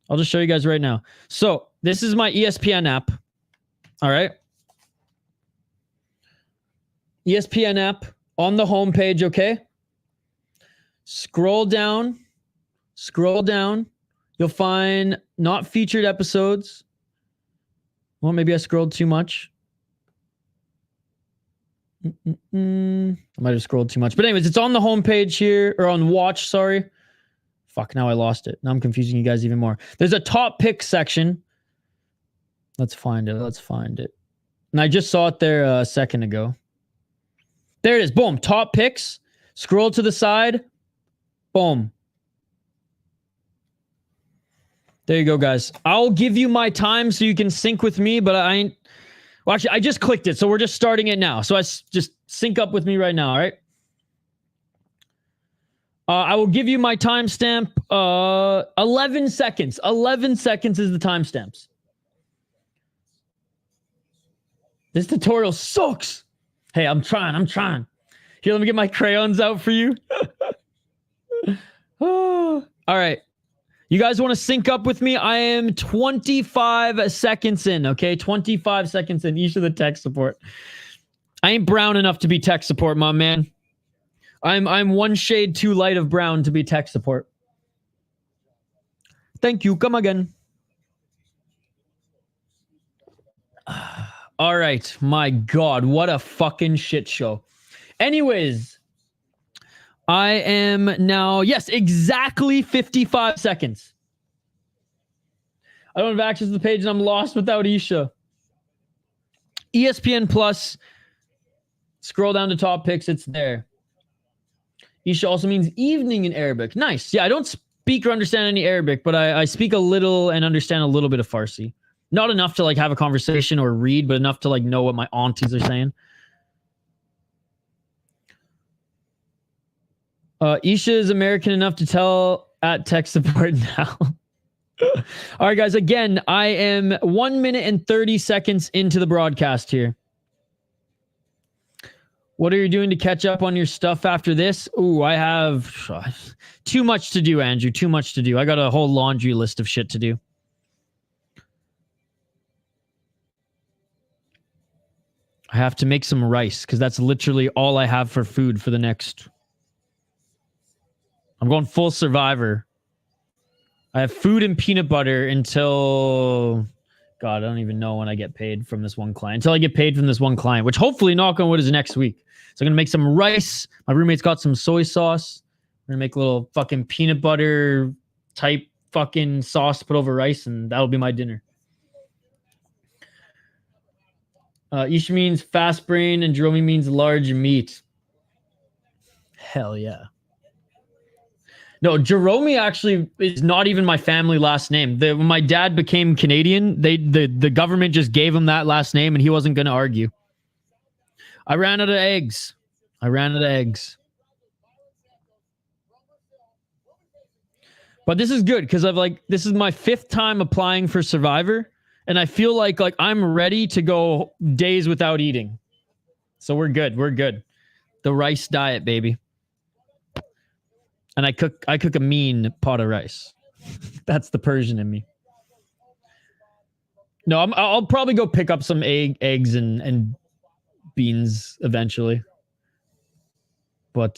Speaker 1: I'll just show you guys right now. So this is my ESPN app, all right? ESPN app on the homepage, okay? Scroll down. You'll find not featured episodes. Well, maybe I scrolled too much. I might have scrolled too much. But anyways, it's on the homepage here, or on watch, sorry. Fuck, now I lost it. Now I'm confusing you guys even more. There's a top pick section. Let's find it. And I just saw it there a second ago. There it is. Boom. Top picks. Scroll to the side. Boom. There you go, guys. I'll give you my time so you can sync with me, but I ain't... Well, actually, I just clicked it, so we're just starting it now. So just sync up with me right now, all right? I will give you my timestamp. 11 seconds. 11 seconds is the timestamps. This tutorial sucks. Hey, I'm trying. Here, let me get my crayons out for you. All right. You guys want to sync up with me? I am 25 seconds in, okay? 25 seconds in. Each of the tech support. I ain't brown enough to be tech support, my man. I'm one shade too light of brown to be tech support. Thank you. Come again. All right. My God, what a fucking shit show. Anyways, I am now, yes, exactly 55 seconds. I don't have access to the page and I'm lost without Isha. ESPN Plus. Scroll down to top picks. It's there. Isha also means evening in Arabic. Nice. Yeah, I don't speak or understand any Arabic, but I speak a little and understand a little bit of Farsi. Not enough to like have a conversation or read, but enough to like know what my aunties are saying. Isha is American enough to tell at tech support now. All right, guys. Again, I am 1 minute and 30 seconds into the broadcast here. What are you doing to catch up on your stuff after this? Ooh, I have too much to do, Andrew. Too much to do. I got a whole laundry list of shit to do. I have to make some rice because that's literally all I have for food for the next... I'm going full Survivor. I have food and peanut butter until... God, I don't even know when I get paid from this one client. Until I get paid from this one client, which hopefully, knock on wood, is next week. So I'm going to make some rice. My roommate's got some soy sauce. I'm going to make a little fucking peanut butter type fucking sauce to put over rice, and that'll be my dinner. Isha means fast brain, and Jerome means large meat. Hell yeah. No, Jerome actually is not even my family last name. When my dad became Canadian, the government just gave him that last name, and he wasn't going to argue. I ran out of eggs. But this is good because this is my 5th time applying for Survivor, and I feel like I'm ready to go days without eating. So we're good. The rice diet, baby. And I cook a mean pot of rice. That's the Persian in me. No, I'll probably go pick up some eggs and beans eventually. But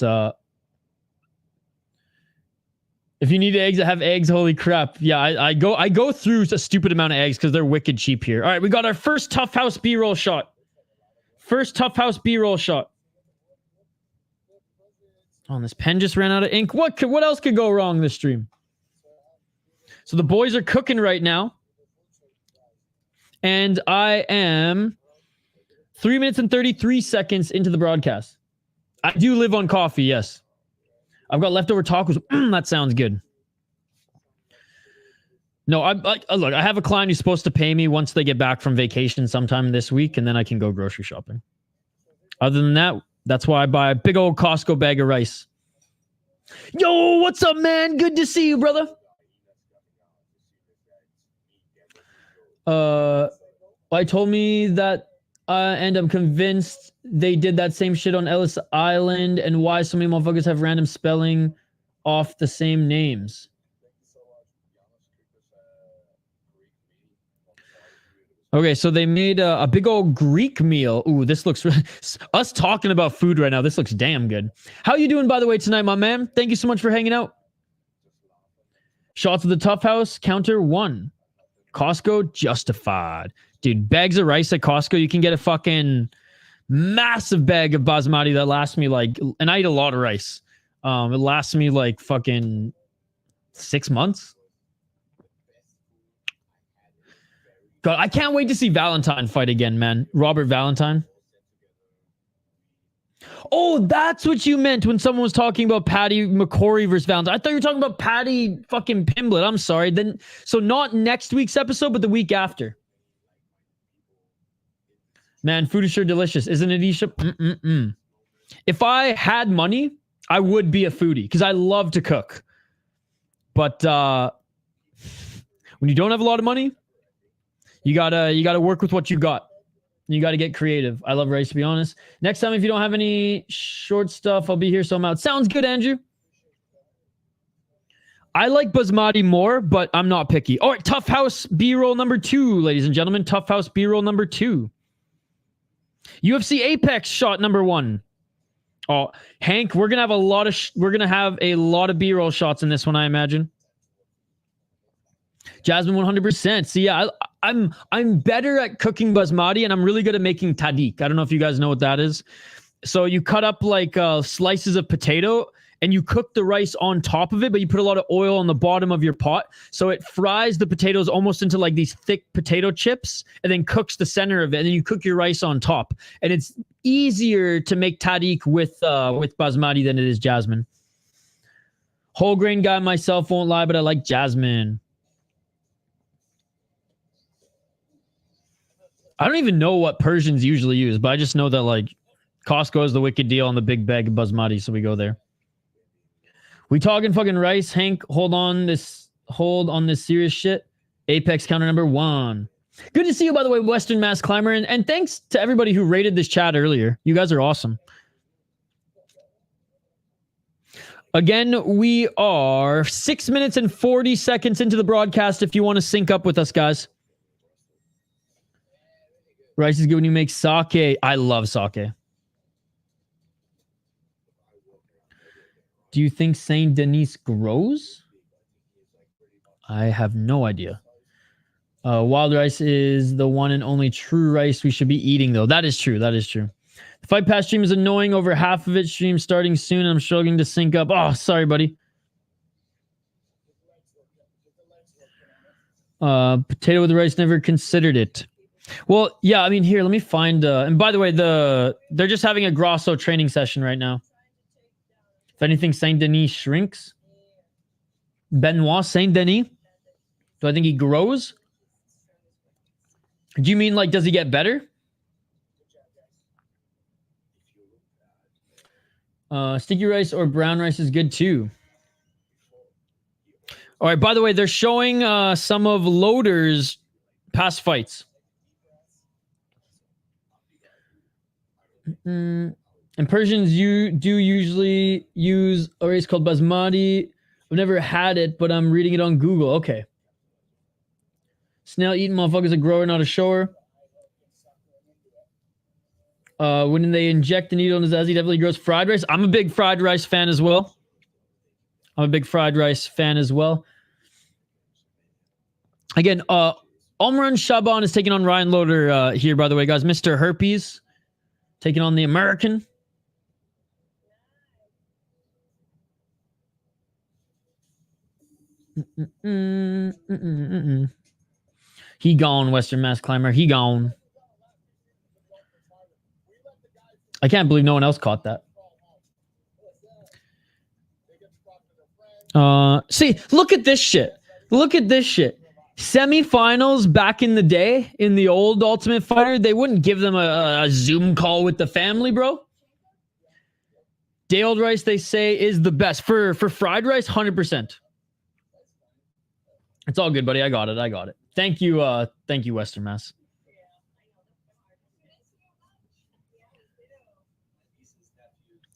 Speaker 1: if you need eggs, I have eggs. Holy crap! Yeah, I go through a stupid amount of eggs because they're wicked cheap here. All right, we got our first Tough House B-roll shot. Oh, this pen just ran out of ink. What else could go wrong this stream? So the boys are cooking right now. And I am 3 minutes and 33 seconds into the broadcast. I do live on coffee, yes. I've got leftover tacos. That sounds good. No, look, I have a client who's supposed to pay me once they get back from vacation sometime this week, and then I can go grocery shopping. Other than that, that's why I buy a big old Costco bag of rice. Yo, what's up, man? Good to see you, brother. I told me that, and I'm convinced they did that same shit on Ellis Island, and why so many motherfuckers have random spelling off the same names. Okay, so they made a big old Greek meal. Ooh, this looks... Us talking about food right now, this looks damn good. How you doing, by the way, tonight, my man? Thank you so much for hanging out. Shots of the Tough House, counter 1. Costco, justified. Dude, bags of rice at Costco, you can get a fucking massive bag of basmati that lasts me and I eat a lot of rice. It lasts me fucking 6 months. God, I can't wait to see Valentin fight again, man. Robert Valentin. Oh, that's what you meant when someone was talking about Paddy McCorry versus Valentin. I thought you were talking about Paddy fucking Pimblett. I'm sorry. Then, so not next week's episode, but the week after. Man, food is sure delicious, isn't it, Isha? If I had money, I would be a foodie because I love to cook. But when you don't have a lot of money, you gotta work with what you got. You gotta get creative. I love rice, to be honest. Next time, if you don't have any short stuff, I'll be here, so I'm out. Sounds good, Andrew. I like basmati more, but I'm not picky. All right, Tough House B-roll number 2, ladies and gentlemen. Tough House B-roll number 2. UFC Apex shot number 1. Oh, Hank, we're gonna have a lot of B-roll shots in this one, I imagine. Jasmine 100%. See, yeah, I'm better at cooking basmati, and I'm really good at making tahdig. I don't know if you guys know what that is. So you cut up like slices of potato, and you cook the rice on top of it, but you put a lot of oil on the bottom of your pot. So it fries the potatoes almost into like these thick potato chips, and then cooks the center of it. And then you cook your rice on top. And it's easier to make tahdig with basmati than it is jasmine. Whole grain guy myself, won't lie, but I like jasmine. I don't even know what Persians usually use, but I just know that like Costco is the wicked deal on the big bag of basmati, so we go there. We talking fucking rice, Hank. Hold on this serious shit. Apex counter number 1. Good to see you, by the way, Western Mass Climber, and thanks to everybody who rated this chat earlier. You guys are awesome. Again, we are 6 minutes and 40 seconds into the broadcast. If you want to sync up with us, guys. Rice is good when you make sake. I love sake. Do you think Saint Denis grows? I have no idea. Wild rice is the one and only true rice we should be eating, though. That is true. That is true. The Fight Pass stream is annoying. Over half of it stream starting soon. I'm struggling to sync up. Oh, sorry, buddy. Potato with rice, never considered it. Well, yeah, I mean, here, let me find... and by the way, they're just having a Grasso training session right now. If anything, Saint Denis shrinks. Benoit Saint Denis. Do I think he grows? Do you mean like, does he get better? Sticky rice or brown rice is good too. All right, by the way, they're showing some of Loder's past fights. And Persians, you do usually use a rice called basmati. I've never had it, but I'm reading it on Google. Okay. Snail eating motherfuckers a grower, not a shower. When they inject the needle in his ass, he definitely grows fried rice. I'm a big fried rice fan as well. Again, Omran Chaaban is taking on Ryan Loder here, by the way, guys. Mr. Herpes taking on the American. He gone, Western Mass Climber. He gone. I can't believe no one else caught that. See, look at this shit. Look at this shit. Semifinals back in the day, in the old Ultimate Fighter, they wouldn't give them a Zoom call with the family, bro. Day-old rice, they say, is the best. For fried rice, 100%. It's all good, buddy. I got it. Thank you, Western Mass.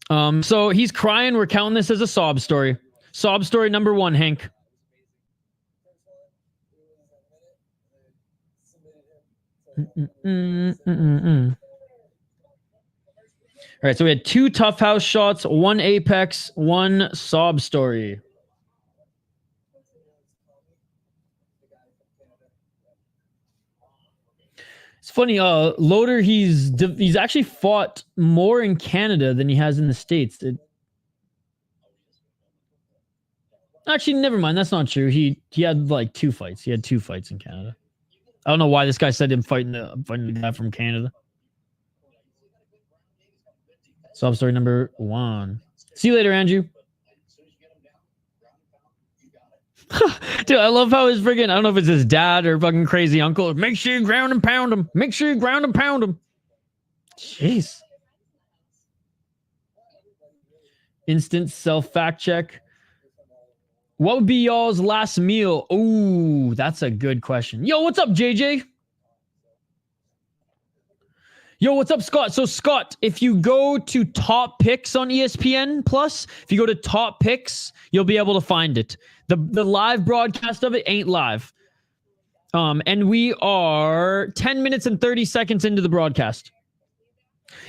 Speaker 1: So he's crying. We're counting this as a sob story. Sob story number 1, Hank. All right, so we had 2 tough house shots, 1 Apex, 1 sob story. It's funny, Loder, he's actually fought more in Canada than he has in the States. Actually, never mind. That's not true. He had like 2 fights. He had 2 fights in Canada. I don't know why this guy said him fighting the guy from Canada. Sob story number 1. See you later, Andrew. Dude, I love how his friggin', I don't know if it's his dad or fucking crazy uncle. Make sure you ground and pound him. Make sure you ground and pound him. Jeez. Instant self-fact check. What would be y'all's last meal? Ooh, that's a good question. Yo, what's up, JJ? Yo, what's up, Scott? So, Scott, if you go to top picks on ESPN Plus, if you go to top picks, you'll be able to find it. The live broadcast of it ain't live. And we are 10 minutes and 30 seconds into the broadcast.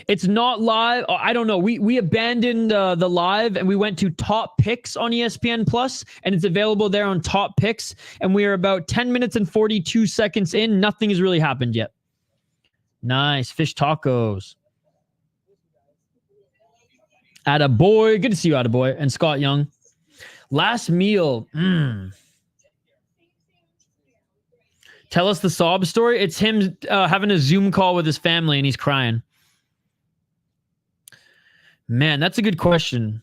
Speaker 1: It's not live. I don't know. We abandoned the live and we went to Top Picks on ESPN Plus, and it's available there on Top Picks. And we are about 10 minutes and 42 seconds in. Nothing has really happened yet. Nice fish tacos. Attaboy. Good to see you, Attaboy. And Scott Young. Last meal. Tell us the sob story. It's him having a Zoom call with his family and he's crying. Man, that's a good question.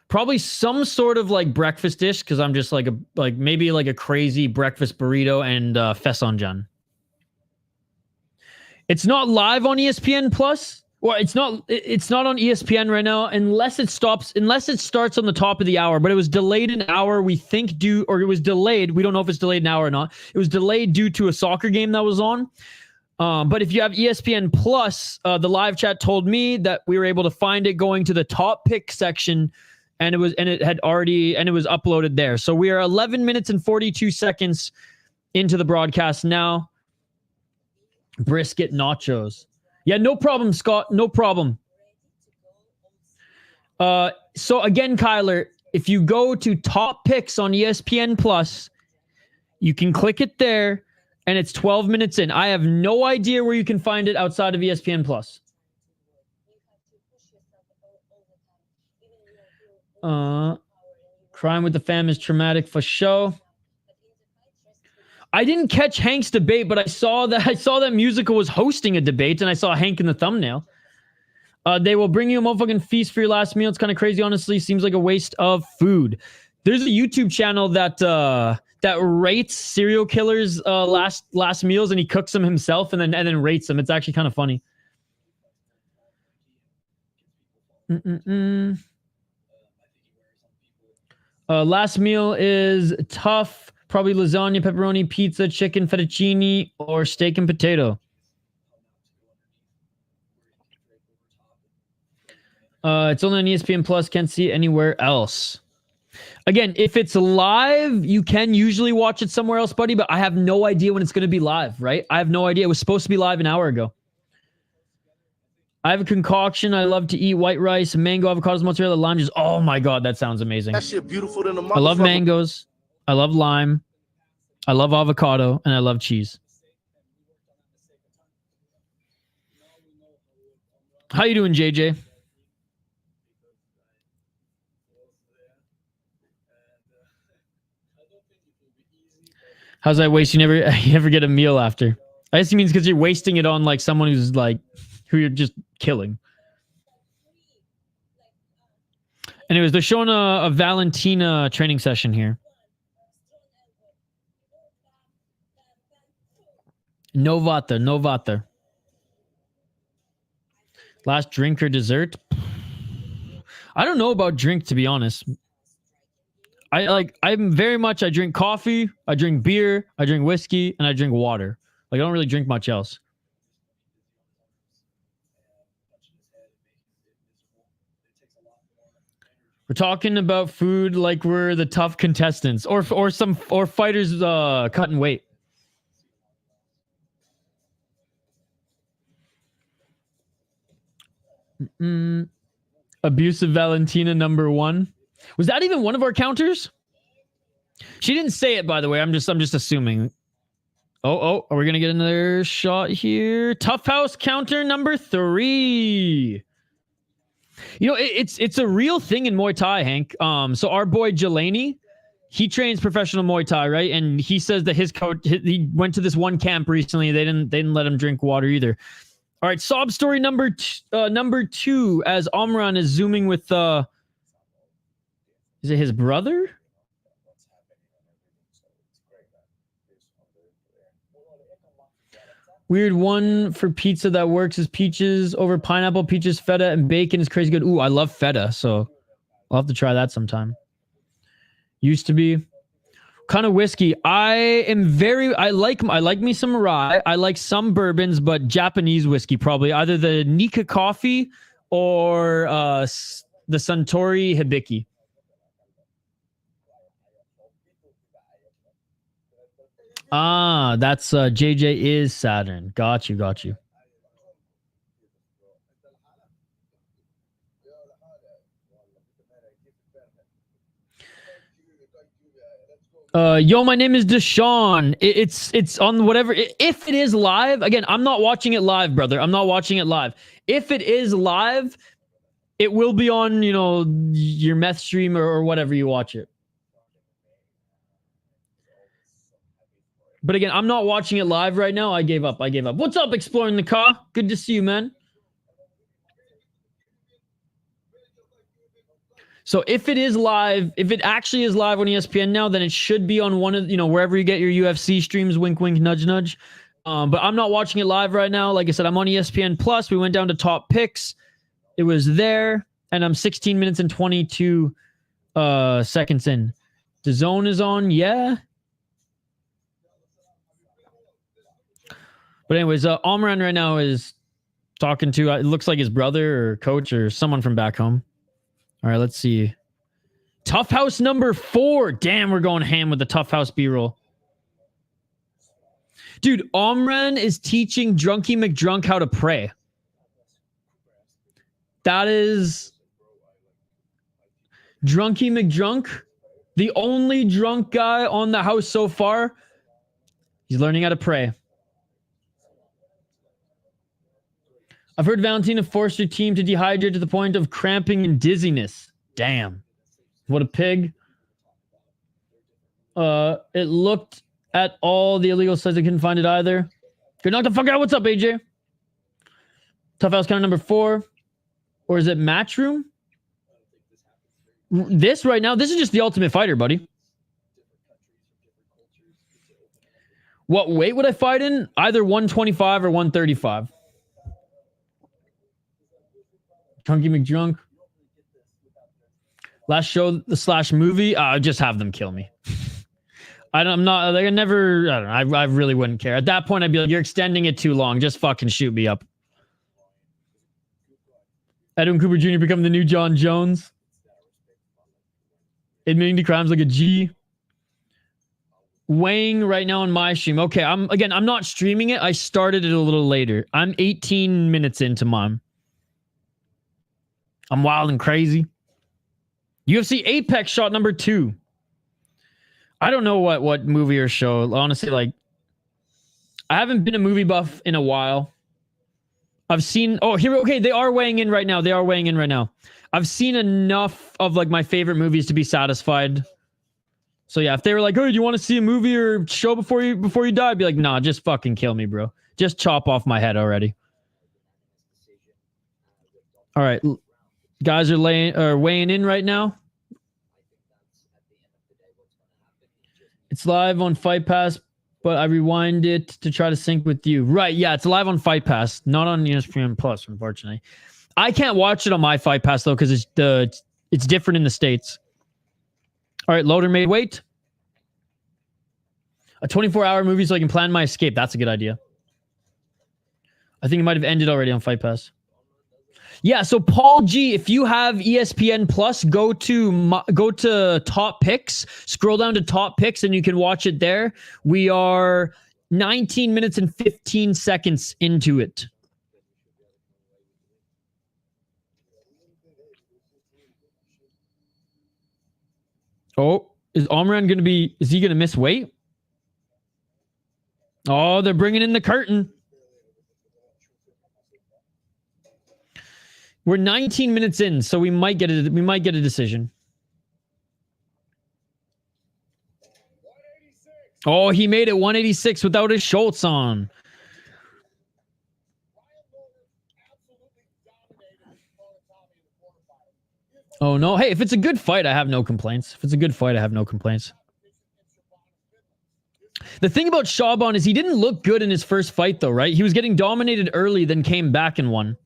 Speaker 1: Probably some sort of like breakfast dish, because I'm just like maybe like a crazy breakfast burrito and Fesonjan. It's not live on ESPN Plus. Well, it's not on ESPN right now unless it starts on the top of the hour, but it was delayed an hour, we think, it was delayed. We don't know if it's delayed an hour or not. It was delayed due to a soccer game that was on. But if you have ESPN Plus, the live chat told me that we were able to find it going to the top pick section, and it was uploaded there. So we are 11 minutes and 42 seconds into the broadcast now. Brisket nachos. Yeah, no problem, Scott. No problem. So again, Kyler, if you go to top picks on ESPN Plus, you can click it there. And it's 12 minutes in. I have no idea where you can find it outside of ESPN Plus. Crime with the fam is traumatic for sure. I didn't catch Hank's debate, but I saw that Musical was hosting a debate, and I saw Hank in the thumbnail. They will bring you a motherfucking feast for your last meal. It's kind of crazy, honestly. Seems like a waste of food. There's a YouTube channel that rates serial killers' last meals, and he cooks them himself and then rates them. It's actually kind of funny. Last meal is tough. Probably lasagna, pepperoni, pizza, chicken, fettuccine, or steak and potato. It's only on ESPN Plus. Can't see it anywhere else. Again, if it's live, you can usually watch it somewhere else, buddy, but I have no idea when it's going to be live, right? I have no idea. It was supposed to be live an hour ago. I have a concoction. I love to eat white rice, mango, avocados, mozzarella, limes. Oh my God, that sounds amazing.
Speaker 3: That shit beautiful than a motherfucker.
Speaker 1: I love mangoes. I love lime. I love avocado, and I love cheese. How you doing, JJ? How's that waste? You never get a meal after. I guess it means because you're wasting it on like someone who you're just killing. Anyways, they're showing a Valentina training session here. No water. Last drink or dessert? I don't know about drink, to be honest. I drink coffee, I drink beer, I drink whiskey, and I drink water. Like, I don't really drink much else. We're talking about food like we're the tough contestants or fighters cutting weight. Abusive Valentina #1. Was that even one of our counters? She didn't say it, by the way. I'm just assuming. Oh, are we gonna get another shot here? Tough House counter #3. You know, it's a real thing in Muay Thai, Hank. So our boy Jelani, he trains professional Muay Thai, right? And he says that his coach, he went to this one camp recently. They didn't let him drink water either. All right, sob story number 2, as Omran is zooming with is it his brother? Weird one for pizza that works is peaches over pineapple, peaches, feta, and bacon is crazy good. Ooh, I love feta, so I'll have to try that sometime. Used to be. Kind of whiskey. I like me some rye. I like some bourbons, but Japanese whiskey probably. Either the Nika Coffee or the Suntory Hibiki. Ah, that's JJ is Saturn. Got you. Yo, my name is Deshaun. It's on whatever. If it is live, again, I'm not watching it live, brother. I'm not watching it live. If it is live, it will be on, you know, your meth stream or whatever you watch it. But again, I'm not watching it live right now. I gave up. What's up, Exploring the Car? Good to see you, man. So if it is live, if it actually is live on ESPN now, then it should be on one of, you know, wherever you get your UFC streams, wink, wink, nudge, nudge. But I'm not watching it live right now. Like I said, I'm on ESPN Plus. We went down to top picks. It was there, and I'm 16 minutes and 22 seconds in. The zone is on, yeah. But anyways, Omran right now is talking to, it looks like his brother or coach or someone from back home. All right, let's see. Tough House number 4. Damn, we're going ham with the Tough House B-roll. Dude, Omran is teaching Drunky McDrunk how to pray. That is Drunky McDrunk, the only drunk guy on the house so far. He's learning how to pray. I've heard Valentina forced her team to dehydrate to the point of cramping and dizziness. Damn. What a pig. It looked at all the illegal sites. I couldn't find it either. Good knock the fuck out. What's up, AJ? Tough House counter number 4. Or is it Matchroom? This right now, this is just the Ultimate Fighter, buddy. What weight would I fight in? Either 125 or 135. Chunky McDrunk. Last show / movie. Just have them kill me. I'm not. Like, I don't know. I really wouldn't care. At that point, I'd be like, you're extending it too long. Just fucking shoot me up. Edwin Cooper Jr. become the new John Jones. Admitting to crimes like a G. Weighing right now on my stream. Okay, I'm not streaming it. I started it a little later. I'm 18 minutes into mine. I'm wild and crazy. UFC Apex shot number 2. I don't know what movie or show. Honestly, like, I haven't been a movie buff in a while. I've seen... Oh, here... Okay, they are weighing in right now. I've seen enough of, like, my favorite movies to be satisfied. So, yeah, if they were like, oh, do you want to see a movie or show before you die? I'd be like, nah, just fucking kill me, bro. Just chop off my head already. All right. Guys are weighing in right now. It's live on Fight Pass, but I rewind it to try to sync with you. Right, yeah, it's live on Fight Pass, not on ESPN Plus, unfortunately. I can't watch it on my Fight Pass, though, because it's different in the States. All right, Loder made weight. A 24-hour movie so I can plan my escape. That's a good idea. I think it might have ended already on Fight Pass. Yeah, so Paul G, if you have ESPN Plus, go to Top Picks, scroll down to Top Picks, and you can watch it there. We are 19 minutes and 15 seconds into it. Oh, is Omran going to be... Is he going to miss weight? Oh, they're bringing in the curtain. We're 19 minutes in, so we might get a decision. Oh, he made it 186 without his Schultz on. Oh no. Hey, if it's a good fight, I have no complaints. The thing about Chaaban is he didn't look good in his first fight though, right? He was getting dominated early, then came back and won.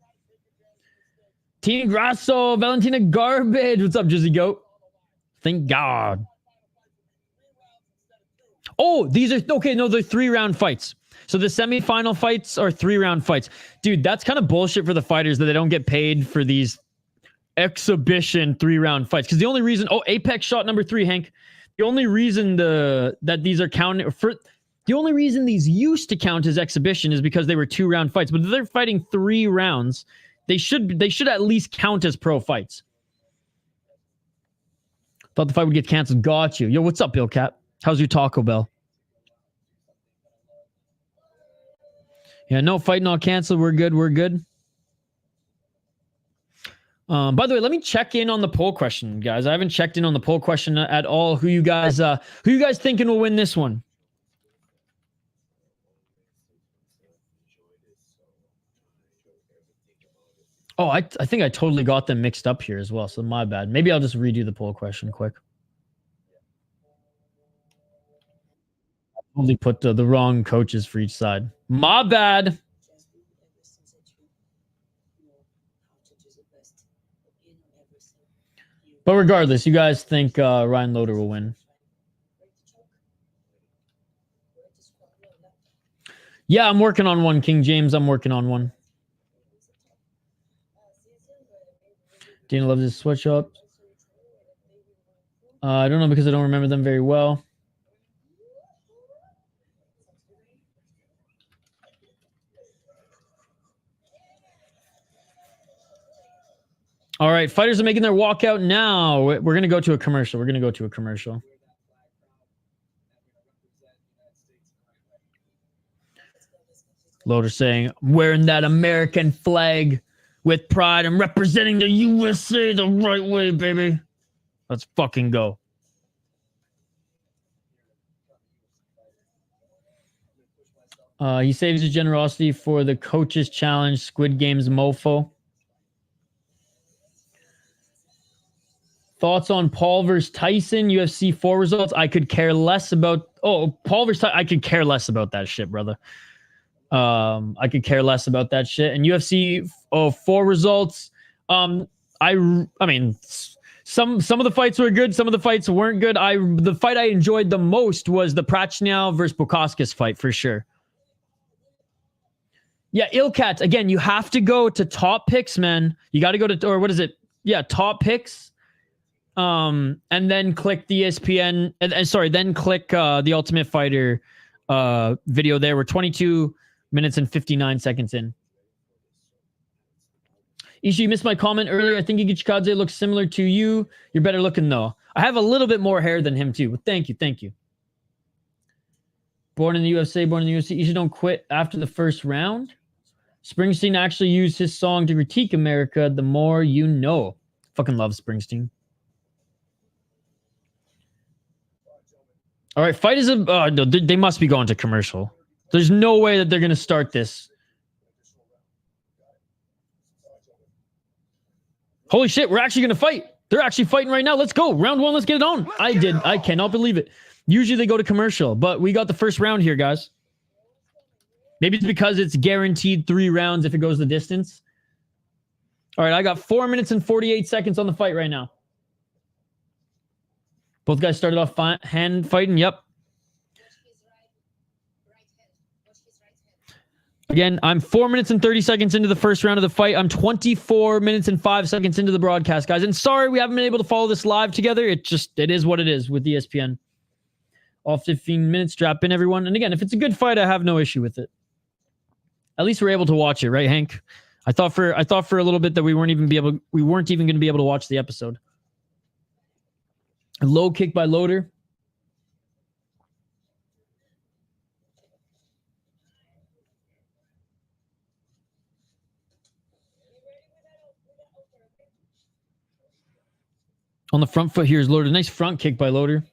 Speaker 1: Team Grasso, Valentina garbage. What's up, Jizzy Goat? Thank God. Oh, these are... Okay, no, they're 3-round fights. So the semifinal fights are 3-round fights. Dude, that's kind of bullshit for the fighters that they don't get paid for these exhibition 3-round fights. Because the only reason... Oh, Apex shot number 3, Hank. The only reason that these are counted... The only reason these used to count as exhibition is because they were 2-round fights. But if they're fighting 3 rounds... They should at least count as pro fights. Thought the fight would get canceled. Got you. Yo, what's up, Bill Cap? How's your Taco Bell? Yeah, no fight, not canceled. We're good. We're good. By the way, let me check in on the poll question, guys. I haven't checked in on the poll question at all. Who you guys thinking will win this one? Oh, I think I totally got them mixed up here as well. So my bad. Maybe I'll just redo the poll question quick. I totally put the wrong coaches for each side. My bad. But regardless, you guys think Ryan Loder will win? Yeah, I'm working on one, King James. I'm working on one. Dana loves his sweatshop. I don't know because I don't remember them very well. All right, fighters are making their walkout now. We're going to go to a commercial. We're going to go to a commercial. Loder saying, I'm wearing that American flag with pride. I'm representing the USA the right way, baby. Let's fucking go. He saves his generosity for the coaches challenge, Squid Games mofo. Thoughts on Paul versus Tyson, UFC 4 results? I could care less about... Oh, Paul versus Tyson, I could care less about that shit, brother. I could care less about that shit. And UFC 4 results, I mean, some of the fights were good, some of the fights weren't good. The fight I enjoyed the most was the Prachniow versus Bukauskas fight, for sure. Yeah, Ilkat, again, you have to go to top picks, man. You got to go to, or what is it? Yeah, top picks. And then click the ESPN, and sorry, then click the Ultimate Fighter video there. We're 22 minutes and 59 seconds in. Isha, you missed my comment earlier. I think Igichikadze looks similar to you. You're better looking, though. I have a little bit more hair than him, too. Thank you, thank you. Born in the USA, born in the UFC. Isha, don't quit after the first round. Springsteen actually used his song to critique America. The more you know. Fucking love Springsteen. All right, fight is a... no, they must be going to commercial. There's no way that they're going to start this. Holy shit, we're actually going to fight. They're actually fighting right now. Let's go. Round one, let's get it on. I cannot believe it. Usually they go to commercial, but we got the first round here, guys. Maybe it's because it's guaranteed 3 rounds if it goes the distance. All right, I got 4 minutes and 48 seconds on the fight right now. Both guys started off hand fighting. Yep. Again, I'm 4 minutes and 30 seconds into the first round of the fight. I'm 24 minutes and 5 seconds into the broadcast, guys. And sorry we haven't been able to follow this live together. It is what it is with ESPN. All 15 minutes, strap in, everyone. And again, if it's a good fight, I have no issue with it. At least we're able to watch it, right, Hank? I thought for a little bit that we weren't even going to be able to watch the episode. A low kick by Loder. On the front foot here is Loder. Nice front kick by Loder.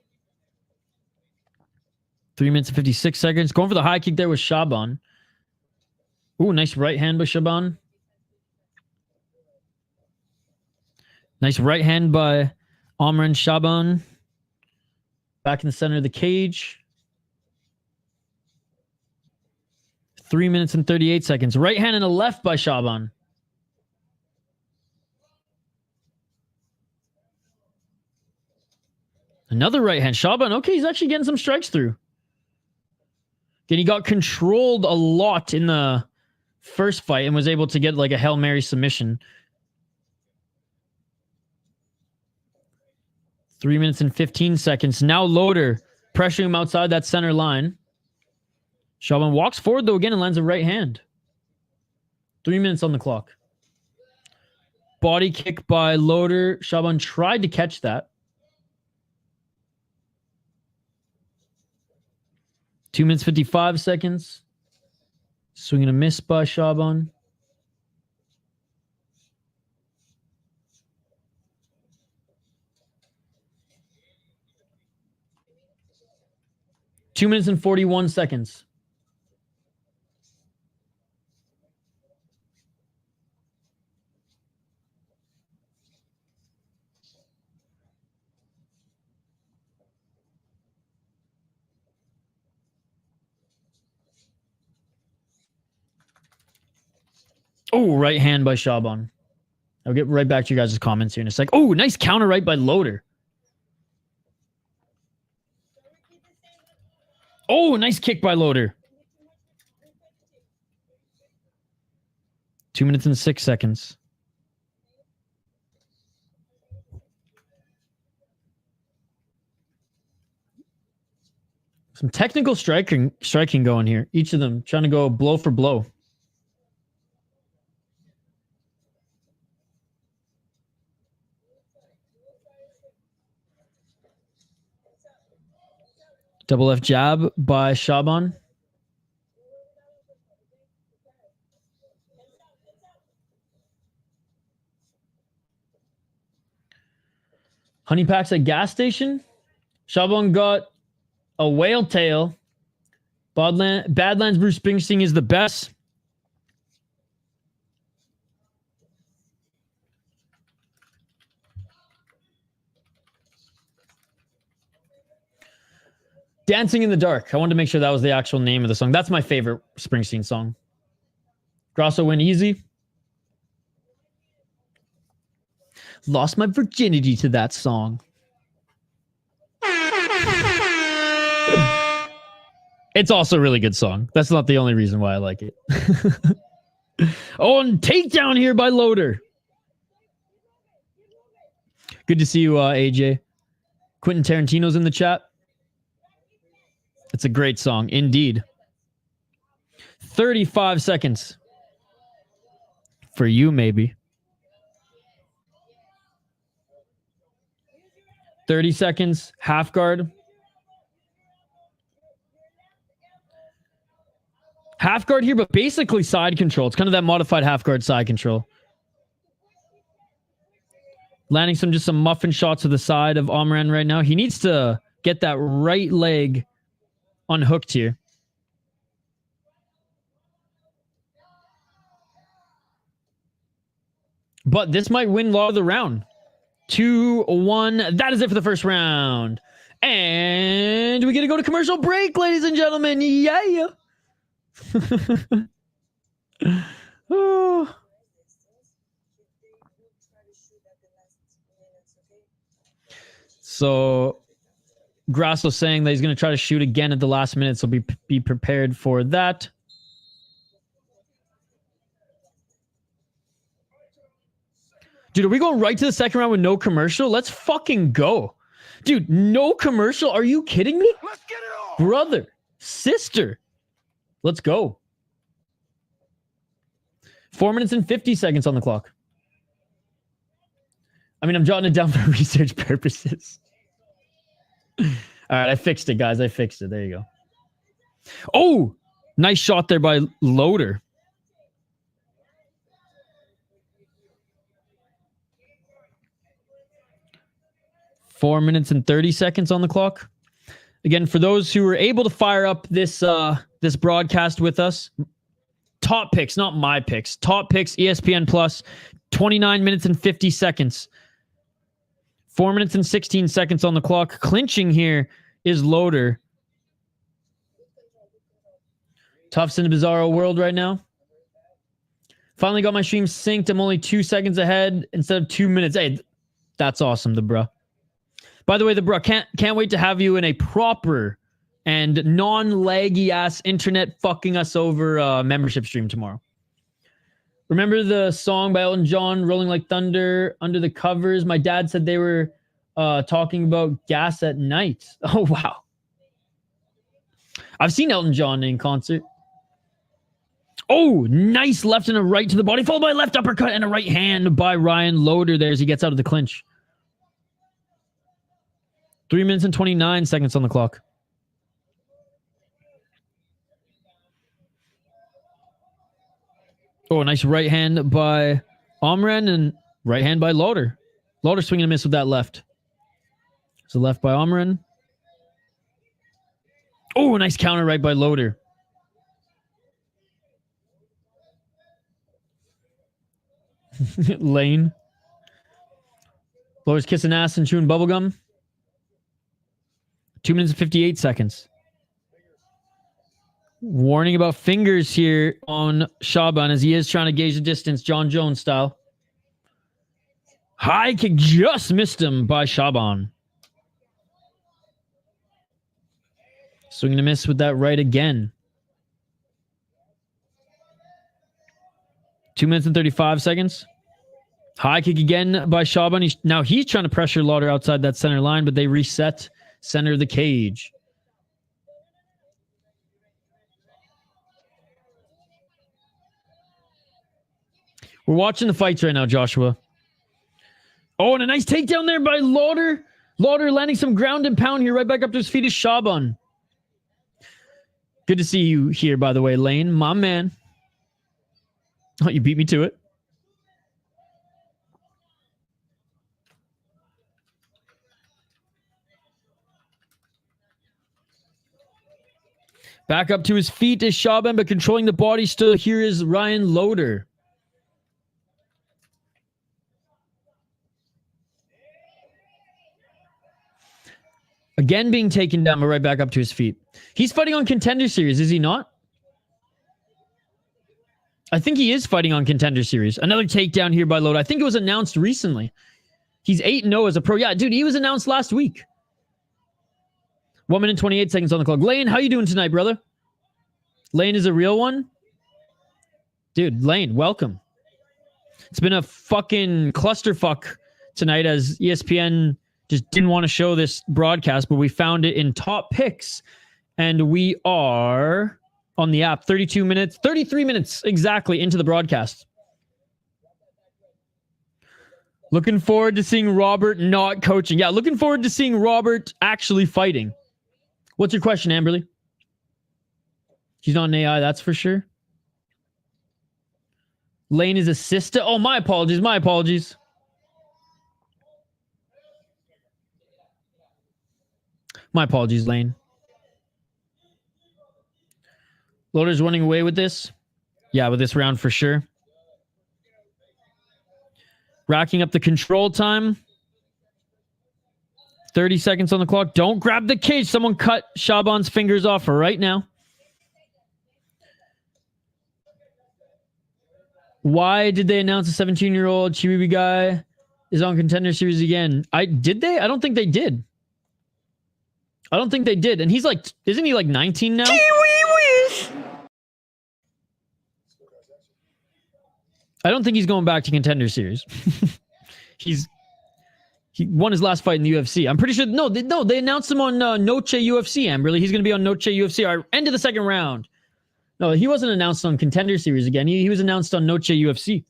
Speaker 1: 3 minutes and 56 seconds. Going for the high kick there with Chaaban. Ooh, nice right hand by Chaaban. Nice right hand by Omran Chaaban. Back in the center of the cage. 3 minutes and 38 seconds. Right hand and a left by Chaaban. Another right hand. Chaaban, okay, he's actually getting some strikes through. Again, he got controlled a lot in the first fight and was able to get like a Hail Mary submission. 3 minutes and 15 seconds. Now Loder pressuring him outside that center line. Chaaban walks forward, though, again, and lands a right hand. 3 minutes on the clock. Body kick by Loder. Chaaban tried to catch that. 2 minutes, 55 seconds. Swing and a miss by Chaaban. Two minutes and 41 seconds. Oh, right hand by Chaaban. I'll get right back to you guys' comments here in a sec. Oh, nice counter right by Loder. Oh, nice kick by Loder. 2 minutes and 6 seconds. Some technical striking going here. Each of them trying to go blow for blow. Double left jab by Chaaban. Honey packs at gas station. Chaaban got a whale tail. Badlands Bruce Springsteen is the best. Dancing in the Dark. I wanted to make sure that was the actual name of the song. That's my favorite Springsteen song. Grasso win easy. Lost my virginity to that song. It's also a really good song. That's not the only reason why I like it. Oh, and takedown here by Loder. Good to see you, AJ. Quentin Tarantino's in the chat. It's a great song, indeed. 35 seconds. For you, maybe. 30 seconds. Half guard. Half guard here, but basically side control. It's kind of that modified half guard side control. Landing just some muffin shots to the side of Omran right now. He needs to get that right leg unhooked here. But this might win law of the round. 2-1. That is it for the first round. And we get to go to commercial break, ladies and gentlemen. Yeah. Oh. So Grasso saying that he's going to try to shoot again at the last minute, so be prepared for that. Dude, are we going right to the second round with no commercial? Let's fucking go. Dude, no commercial? Are you kidding me?
Speaker 2: Let's get it on.
Speaker 1: Brother, sister. Let's go. 4 minutes and 50 seconds on the clock. I mean, I'm jotting it down for research purposes. All right, I fixed it, guys. I fixed it. There you go. Oh, nice shot there by Loder. Four minutes and 30 seconds on the clock. Again, for those who were able to fire up this this broadcast with us, top picks, not my picks. Top picks, ESPN Plus, 29 minutes and 50 seconds. 4 minutes and 16 seconds on the clock. Clinching here is Loder. Tough's in a bizarro world right now. Finally got my stream synced. I'm only 2 seconds ahead instead of 2 minutes. Hey, that's awesome, the bruh. By the way, the bruh, can't wait to have you in a proper and non-laggy ass internet fucking us over membership stream tomorrow. Remember the song by Elton John, Rolling Like Thunder, Under the Covers? My dad said they were talking about gas at night. Oh, wow. I've seen Elton John in concert. Oh, nice left and a right to the body, followed by a left uppercut and a right hand by Ryan Loder there as he gets out of the clinch. 3 minutes and 29 seconds on the clock. Oh, nice right hand by Omran and right hand by Loder. Loder swinging a miss with that left. So left by Omran. Oh, nice counter right by Loder. Lane. Loder's kissing ass and chewing bubblegum. 2 minutes and 58 seconds. Warning about fingers here on Chaaban as he is trying to gauge the distance, John Jones style. High kick just missed him by Chaaban. Swinging a miss with that right again. 2 minutes and 35 seconds. High kick again by Chaaban. Now he's trying to pressure Loder outside that center line, but they reset center of the cage. We're watching the fights right now, Joshua. Oh, and a nice takedown there by Loder. Loder landing some ground and pound here. Right back up to his feet is Chaaban. Good to see you here, by the way, Lane. My man. Oh, you beat me to it. Back up to his feet is Chaaban, but controlling the body still. Here is Ryan Loder. Again being taken down, but right back up to his feet. He's fighting on Contender Series, is he not? I think he is fighting on Contender Series. Another takedown here by Loder. I think it was announced recently. He's 8-0 as a pro. Yeah, dude, he was announced last week. 1 minute 28 seconds on the clock. Lane, how you doing tonight, brother? Lane is a real one? Dude, Lane, welcome. It's been a fucking clusterfuck tonight as ESPN just didn't want to show this broadcast, but we found it in top picks. And we are on the app 33 minutes exactly into the broadcast. Looking forward to seeing Robert not coaching. Yeah, looking forward to seeing Robert actually fighting. What's your question, Amberly? He's not an AI, that's for sure. Lane is assistant. Oh, my apologies. My apologies. My apologies, Lane. Loder's running away with this. Yeah, with this round for sure. Racking up the control time. 30 seconds on the clock. Don't grab the cage. Someone cut Chaaban's fingers off right now. Why did they announce a 17-year-old Chibibi guy is on Contender Series again? Did they? I don't think they did. I don't think they did. And he's like, isn't he like 19 now? I don't think he's going back to Contender Series. He won his last fight in the UFC. I'm pretty sure. No, they announced him on Noche UFC. Amberly, he's going to be on Noche UFC. All right, end of the second round. No, he wasn't announced on Contender Series again. He was announced on Noche UFC.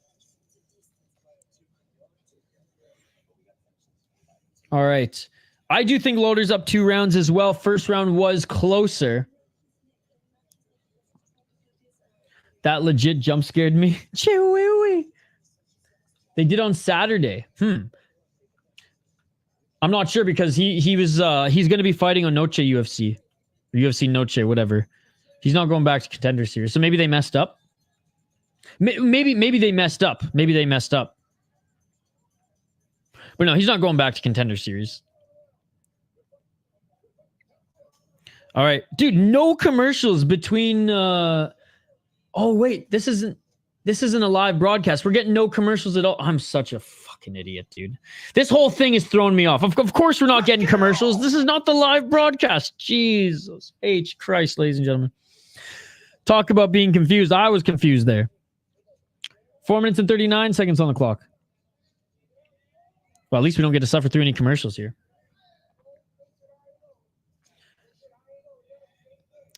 Speaker 1: All right. I do think Loder's up 2 rounds as well. First round was closer. That legit jump scared me. They did on Saturday. I'm not sure because he's going to be fighting on Noche UFC. Or UFC Noche, whatever. He's not going back to Contender Series. So maybe they messed up. Maybe they messed up. Maybe they messed up. But no, he's not going back to Contender Series. All right. Dude, no commercials between... Oh, wait. This isn't a live broadcast. We're getting no commercials at all. I'm such a fucking idiot, dude. This whole thing is throwing me off. Of course we're not getting commercials. This is not the live broadcast. Jesus H. Christ, ladies and gentlemen. Talk about being confused. I was confused there. 4 minutes and 39 seconds on the clock. Well, at least we don't get to suffer through any commercials here.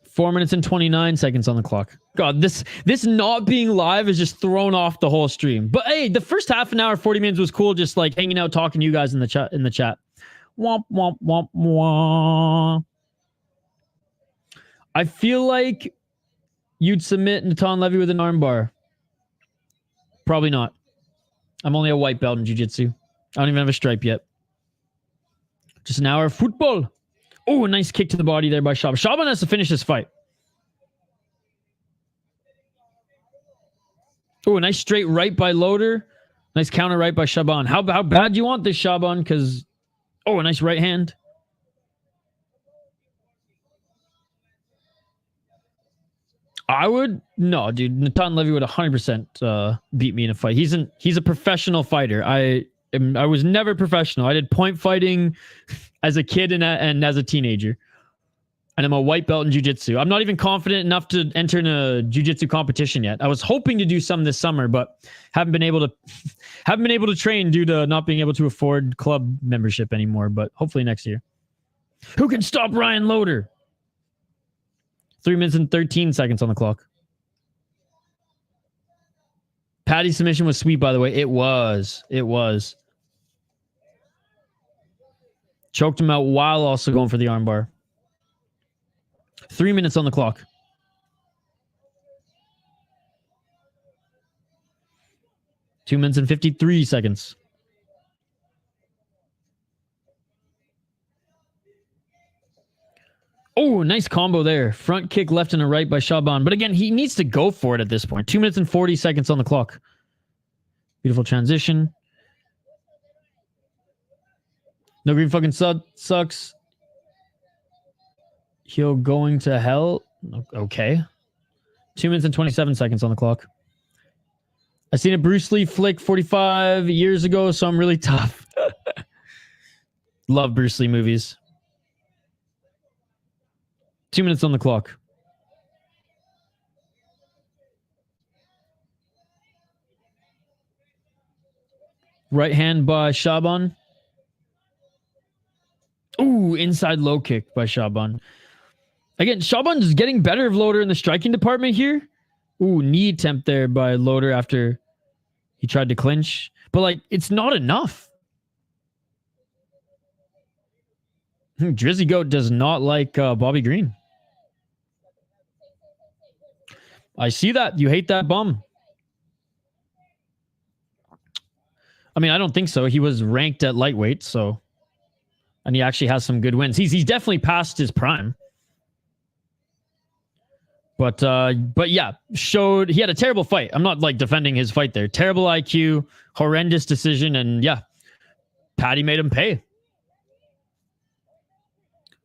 Speaker 1: 4 minutes and 29 seconds on the clock. God, this not being live is just thrown off the whole stream. But hey, the first half an hour, 40 minutes was cool, just like hanging out, talking to you guys in the chat. Womp, womp, womp, womp. I feel like you'd submit Natan Levy with an armbar. Probably not. I'm only a white belt in jiu-jitsu. I don't even have a stripe yet. Just an hour of football. Oh, a nice kick to the body there by Chaaban. Chaaban has to finish this fight. Oh, a nice straight right by Loder. Nice counter right by Chaaban. How bad do you want this, Chaaban? Because, oh, a nice right hand. I would no, dude. Natan Levy would 100% beat me in a fight. He's a professional fighter. I was never professional. I did point fighting as a kid and as a teenager, and I'm a white belt in jiu-jitsu. I'm not even confident enough to enter in a jiu-jitsu competition yet. I was hoping to do some this summer, but haven't been able to train due to not being able to afford club membership anymore. But hopefully next year. Who can stop Ryan Loder? 3 minutes and 13 seconds on the clock. Paddy's submission was sweet, by the way. It was. Choked him out while also going for the armbar. 3 minutes on the clock. Two minutes and 53 seconds. Oh, nice combo there. Front kick left and a right by Chaaban. But again, he needs to go for it at this point. 2 minutes and 40 seconds on the clock. Beautiful transition. No green fucking sucks. Heel going to hell. Okay. 2 minutes and 27 seconds on the clock. I seen a Bruce Lee flick 45 years ago, so I'm really tough. Love Bruce Lee movies. 2 minutes on the clock. Right hand by Chaaban. Ooh, inside low kick by Chaaban. Again, Chaaban's getting better of Loder in the striking department here. Ooh, knee attempt there by Loder after he tried to clinch. But, like, it's not enough. Drizzy Goat does not like Bobby Green. I see that. You hate that bum. I mean, I don't think so. He was ranked at lightweight, so... And he actually has some good wins. He's definitely past his prime. But yeah, he had a terrible fight. I'm not, like, defending his fight there. Terrible IQ, horrendous decision, and yeah, Paddy made him pay.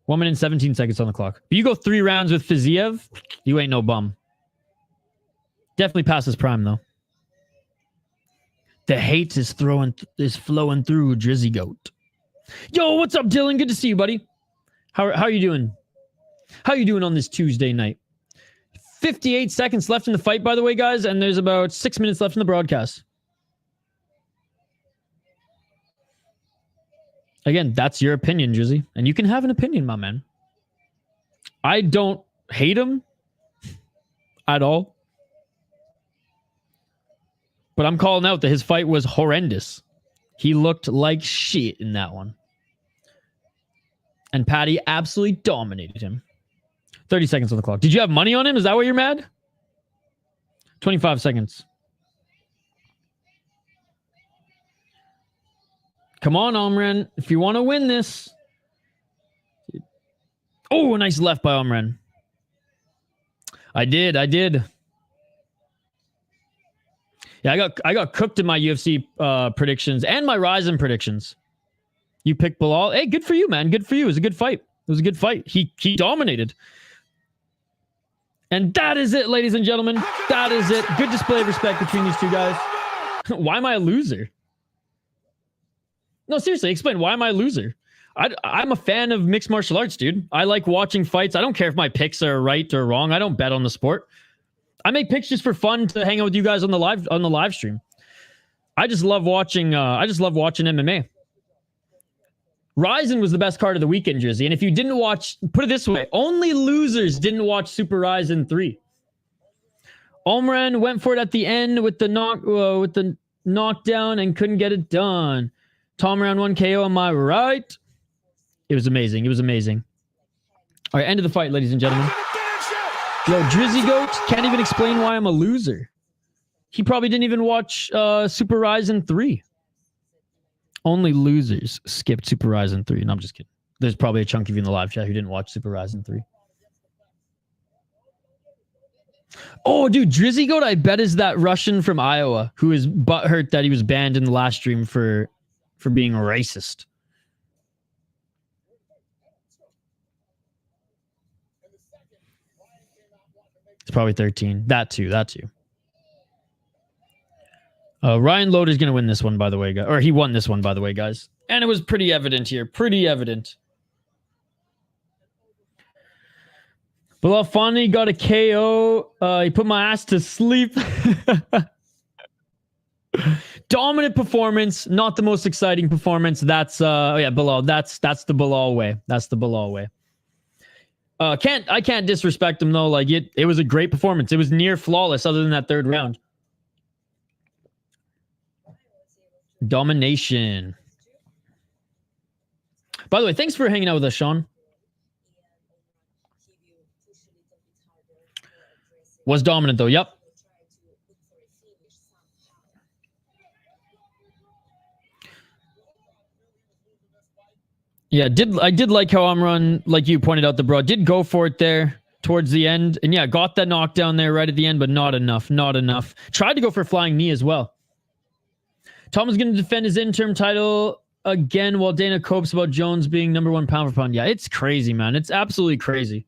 Speaker 1: 1 minute and 17 seconds on the clock. But you go 3 rounds with Fiziev, you ain't no bum. Definitely past his prime, though. The hate is flowing through Drizzy Goat. Yo, what's up, Dylan? Good to see you, buddy. How are you doing? How are you doing on this Tuesday night? 58 seconds left in the fight, by the way, guys, and there's about 6 minutes left in the broadcast. Again, that's your opinion, Drizzy, and you can have an opinion, my man. I don't hate him at all. But I'm calling out that his fight was horrendous. He looked like shit in that one. And Paddy absolutely dominated him. 30 seconds on the clock. Did you have money on him? Is that why you're mad? 25 seconds. Come on, Omran. If you want to win this. Oh, a nice left by Omran. I did. Yeah, I got cooked in my UFC predictions and my Ryzen predictions. You picked Bilal. Hey, good for you, man. Good for you. It was a good fight. He dominated. And that is it, ladies and gentlemen. That is it. Good display of respect between these two guys. Why am I a loser? No, seriously, explain. Why am I a loser? I'm a fan of mixed martial arts, dude. I like watching fights. I don't care if my picks are right or wrong. I don't bet on the sport. I make picks just for fun to hang out with you guys on the live stream. I just love watching MMA. Ryzen was the best card of the weekend, Drizzy. And if you didn't watch, put it this way, only losers didn't watch Super Ryzen 3. Omran went for it at the end with the knockdown and couldn't get it done. Tom round 1 KO, am I right? It was amazing. All right, end of the fight, ladies and gentlemen. Yo, Drizzy Goat can't even explain why I'm a loser. He probably didn't even watch Super Ryzen 3. Only losers skipped Super Ryzen 3. No, I'm just kidding. There's probably a chunk of you in the live chat who didn't watch Super Ryzen 3. Oh, dude, Drizzy Goat, I bet, is that Russian from Iowa who is butthurt that he was banned in the last stream for being racist. It's probably 13. That too. Ryan Loder's going to win this one, by the way, guys. Or he won this one, by the way, guys. And it was pretty evident here. Pretty evident. Bilal finally got a KO. He put my ass to sleep. Dominant performance. Not the most exciting performance. That's, Bilal. That's the Bilal way. That's the Bilal way. I can't disrespect him, though. Like, it was a great performance. It was near flawless other than that third round. Domination. By the way, thanks for hanging out with us, Sean. Was dominant, though. Yep. Yeah, I did like how Omran, like you pointed out, the bro, did go for it there towards the end. And yeah, got that knockdown there right at the end, but not enough. Not enough. Tried to go for a flying knee as well. Tom is going to defend his interim title again while Dana copes about Jones being #1 pound for pound. Yeah, it's crazy, man. It's absolutely crazy.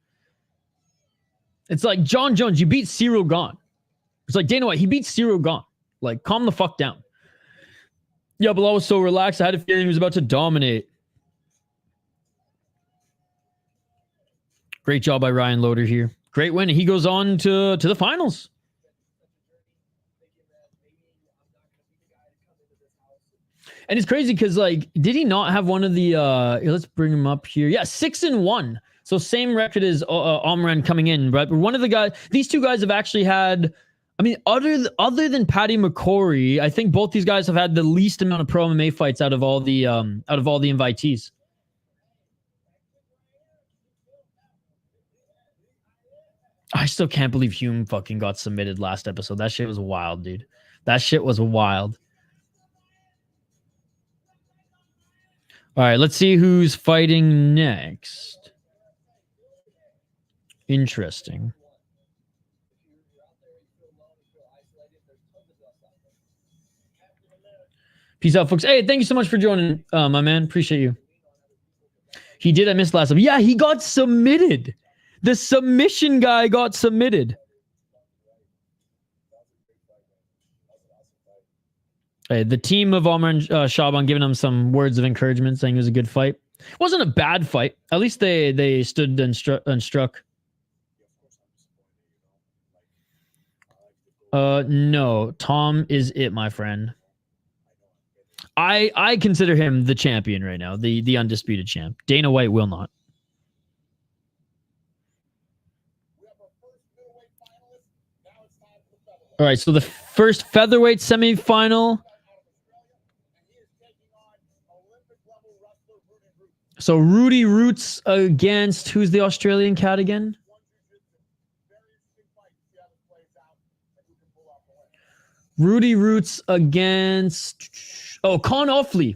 Speaker 1: It's like John Jones, you beat Cyril Gane. It's like Dana White, he beat Cyril Gane. Like, calm the fuck down. Yeah, Bilal was so relaxed. I had a feeling he was about to dominate. Great job by Ryan Loder here. Great win. He goes on to the finals. And it's crazy because, like, did he not have one of the let's bring him up here. Yeah, 6-1. So same record as Omran coming in, but one of the guys, these two guys have actually had, I mean, other than Paddy McCorry, I think both these guys have had the least amount of pro MMA fights out of all the invitees. I still can't believe Hulme fucking got submitted last episode. That shit was wild, dude. That shit was wild. All right, let's see who's fighting next. Interesting. Peace out, folks. Hey, thank you so much for joining, my man. Appreciate you. He did. I missed last time. Yeah, he got submitted. The submission guy got submitted. Hey, the team of Omran Chaaban giving him some words of encouragement, saying it was a good fight. It wasn't a bad fight. At least they stood and struck. No, Tom is it, my friend. I consider him the champion right now, the undisputed champ. Dana White will not. All right, so the first featherweight semifinal. So Roedie Roets against, who's the Australian cat again? Roedie Roets against, Kaan Ofli.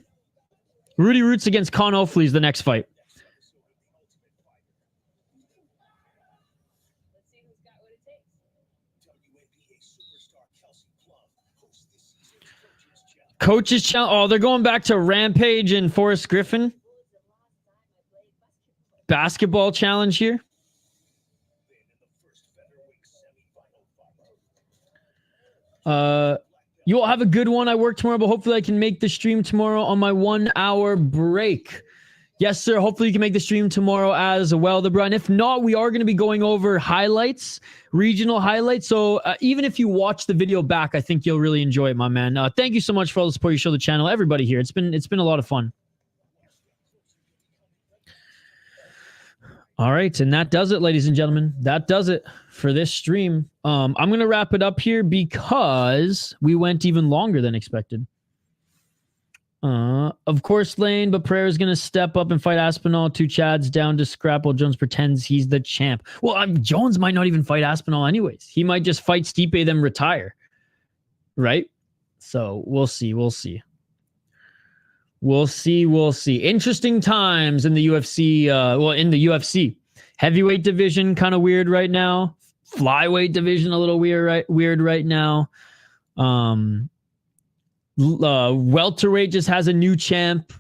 Speaker 1: Roedie Roets against Kaan Ofli is the next fight. Coaches challenge. Oh, they're going back to Rampage and Forrest Griffin. Basketball challenge here. You all have a good one. I work tomorrow, but hopefully I can make the stream tomorrow on my 1 hour break. Yes, sir. Hopefully you can make the stream tomorrow as well, the bro. And if not, we are going to be going over highlights, regional highlights. So even if you watch the video back, I think you'll really enjoy it, my man. Thank you so much for all the support you show the channel. Everybody here. It's been a lot of fun. All right, and that does it, ladies and gentlemen. That does it for this stream. I'm going to wrap it up here because we went even longer than expected. Of course, Lane, but Pereira is going to step up and fight Aspinall. 2 Chads down to scrap while Jones pretends he's the champ. Well, Jones might not even fight Aspinall anyways. He might just fight Stipe, then retire. right? So we'll see. We'll see. We'll see. We'll see. Interesting times in the UFC. In the UFC. Heavyweight division, kind of weird right now. Flyweight division, a little weird right now. Welterweight just has a new champ.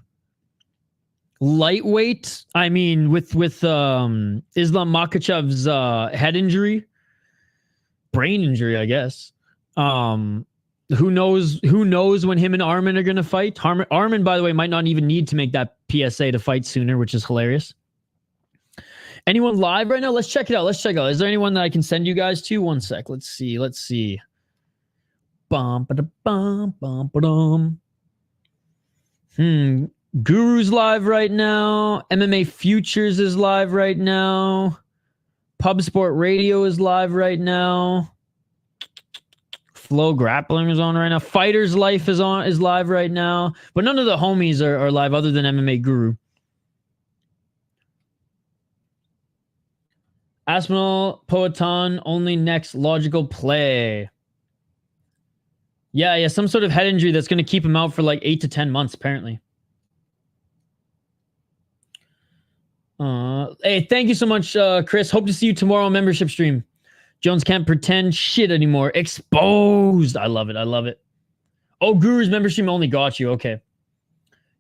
Speaker 1: Lightweight, I mean, with Islam Makhachev's head injury, brain injury, I guess. Who knows when him and Arman are going to fight? Arman, by the way, might not even need to make that PSA to fight sooner, which is hilarious. Anyone live right now? Let's check it out. Let's check it out. Is there anyone that I can send you guys to? One sec. Let's see. Guru's live right now. MMA Futures is live right now. Pub Sport Radio is live right now. Flow Grappling is on right now. Fighter's Life is live right now. But none of the homies are live other than MMA Guru. Aspinall Poetan, only next logical play. Yeah, some sort of head injury that's going to keep him out for like 8 to 10 months, apparently. Hey, thank you so much, Chris. Hope to see you tomorrow on membership stream. Jones can't pretend shit anymore. Exposed. I love it. Oh, Guru's membership stream only got you. Okay.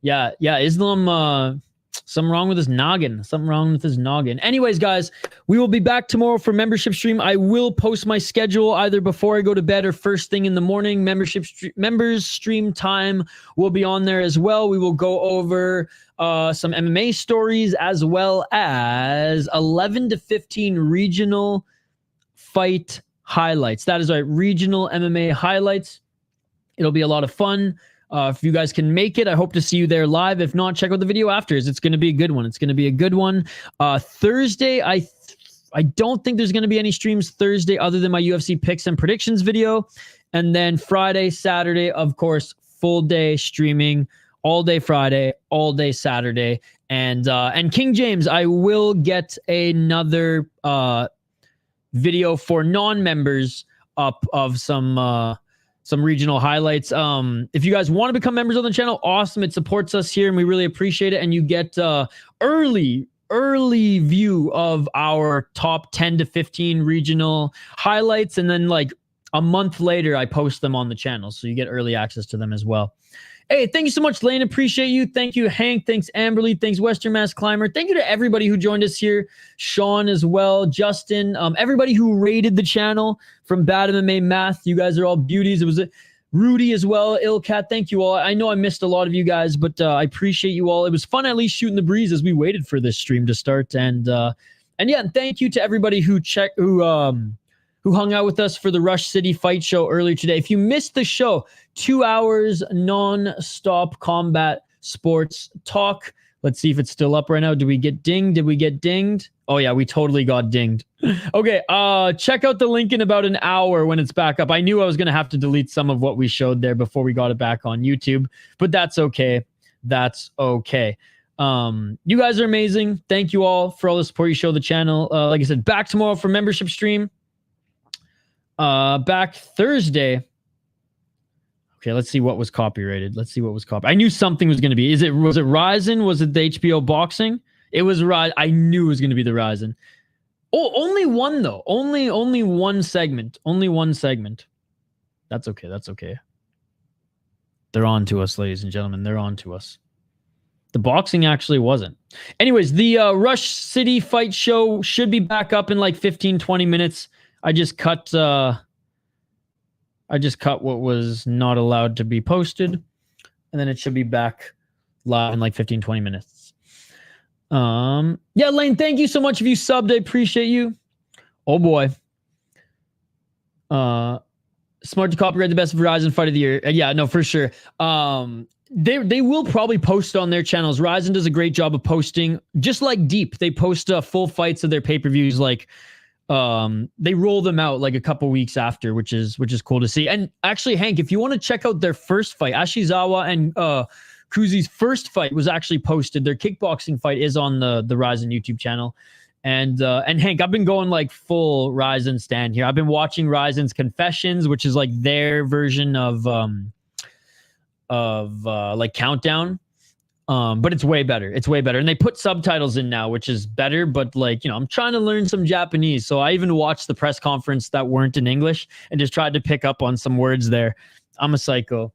Speaker 1: Yeah. Islam, something wrong with his noggin. Anyways, guys, we will be back tomorrow for membership stream. I will post my schedule either before I go to bed or first thing in the morning. Members stream time will be on there as well. We will go over some MMA stories as well as 11 to 15 regional fight highlights. That is right, regional MMA highlights. It'll be a lot of fun. If you guys can make it, I hope to see you there live. If not, check out the video after. It's going to be a good one. Thursday, I don't think there's going to be any streams Thursday other than my UFC picks and predictions video. And then Friday, Saturday, of course, full day streaming, all day Friday, all day Saturday. And King James, I will get another video for non-members up of some regional highlights. If you guys want to become members of the channel, awesome. It supports us here and we really appreciate it. And you get early view of our top 10 to 15 regional highlights. And then like a month later, I post them on the channel. So you get early access to them as well. Hey, thank you so much, Lane. Appreciate you. Thank you, Hank. Thanks, Amberly. Thanks, Western Mass Climber. Thank you to everybody who joined us here. Sean as well. Justin. Everybody who rated the channel from Bad MMA Math. You guys are all beauties. It was Rudy as well. Ilcat. Thank you all. I know I missed a lot of you guys, but I appreciate you all. It was fun at least shooting the breeze as we waited for this stream to start. And yeah, thank you to everybody who hung out with us for the Rush City Fight Show earlier today. If you missed the show, 2 hours non-stop combat sports talk. Let's see if it's still up right now. Did we get dinged? Oh yeah, we totally got dinged. Okay, check out the link in about an hour when it's back up. I knew I was going to have to delete some of what we showed there before we got it back on YouTube, but that's okay. You guys are amazing. Thank you all for all the support you show the channel. Like I said, back tomorrow for membership stream. Back Thursday. Okay, let's see what was copyrighted. I knew something was going to be. Was it Ryzen? Was it the HBO boxing? It was Ryzen. I knew it was going to be the Ryzen. Oh, only one though. Only one segment. That's okay. They're on to us, ladies and gentlemen. They're on to us. The boxing actually wasn't. Anyways, the Rush City Fight Show should be back up in like 15-20 minutes. I just cut what was not allowed to be posted, and then it should be back live in like 15-20 minutes. Yeah, Lane, thank you so much if you subbed. I appreciate you. Oh boy. Smart to copyright the best Verizon fight of the year. Yeah, no, for sure. They will probably post on their channels. Ryzen does a great job of posting, just like Deep. They post full fights of their pay-per-views like they roll them out like a couple weeks after, which is cool to see. And actually, Hank, if you want to check out their first fight, Ashizawa and Kuzi's first fight was actually posted. Their kickboxing fight is on the Ryzen YouTube channel. And Hank, I've been going like full Ryzen stan here. I've been watching Ryzen's Confessions, which is like their version of like Countdown. But it's way better. It's way better. And they put subtitles in now, which is better. But like, you know, I'm trying to learn some Japanese. So I even watched the press conference that weren't in English and just tried to pick up on some words there. I'm a psycho.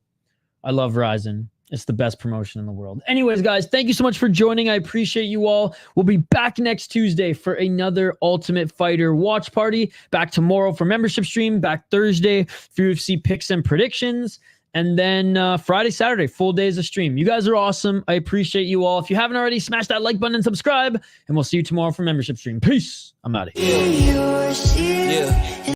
Speaker 1: I love Ryzen. It's the best promotion in the world. Anyways, guys, thank you so much for joining. I appreciate you all. We'll be back next Tuesday for another Ultimate Fighter watch party. Back tomorrow for membership stream. Back Thursday for UFC picks and predictions. And then Friday, Saturday, full days of stream. You guys are awesome. I appreciate you all. If you haven't already, smash that like button and subscribe. And we'll see you tomorrow for membership stream. Peace. I'm out of here.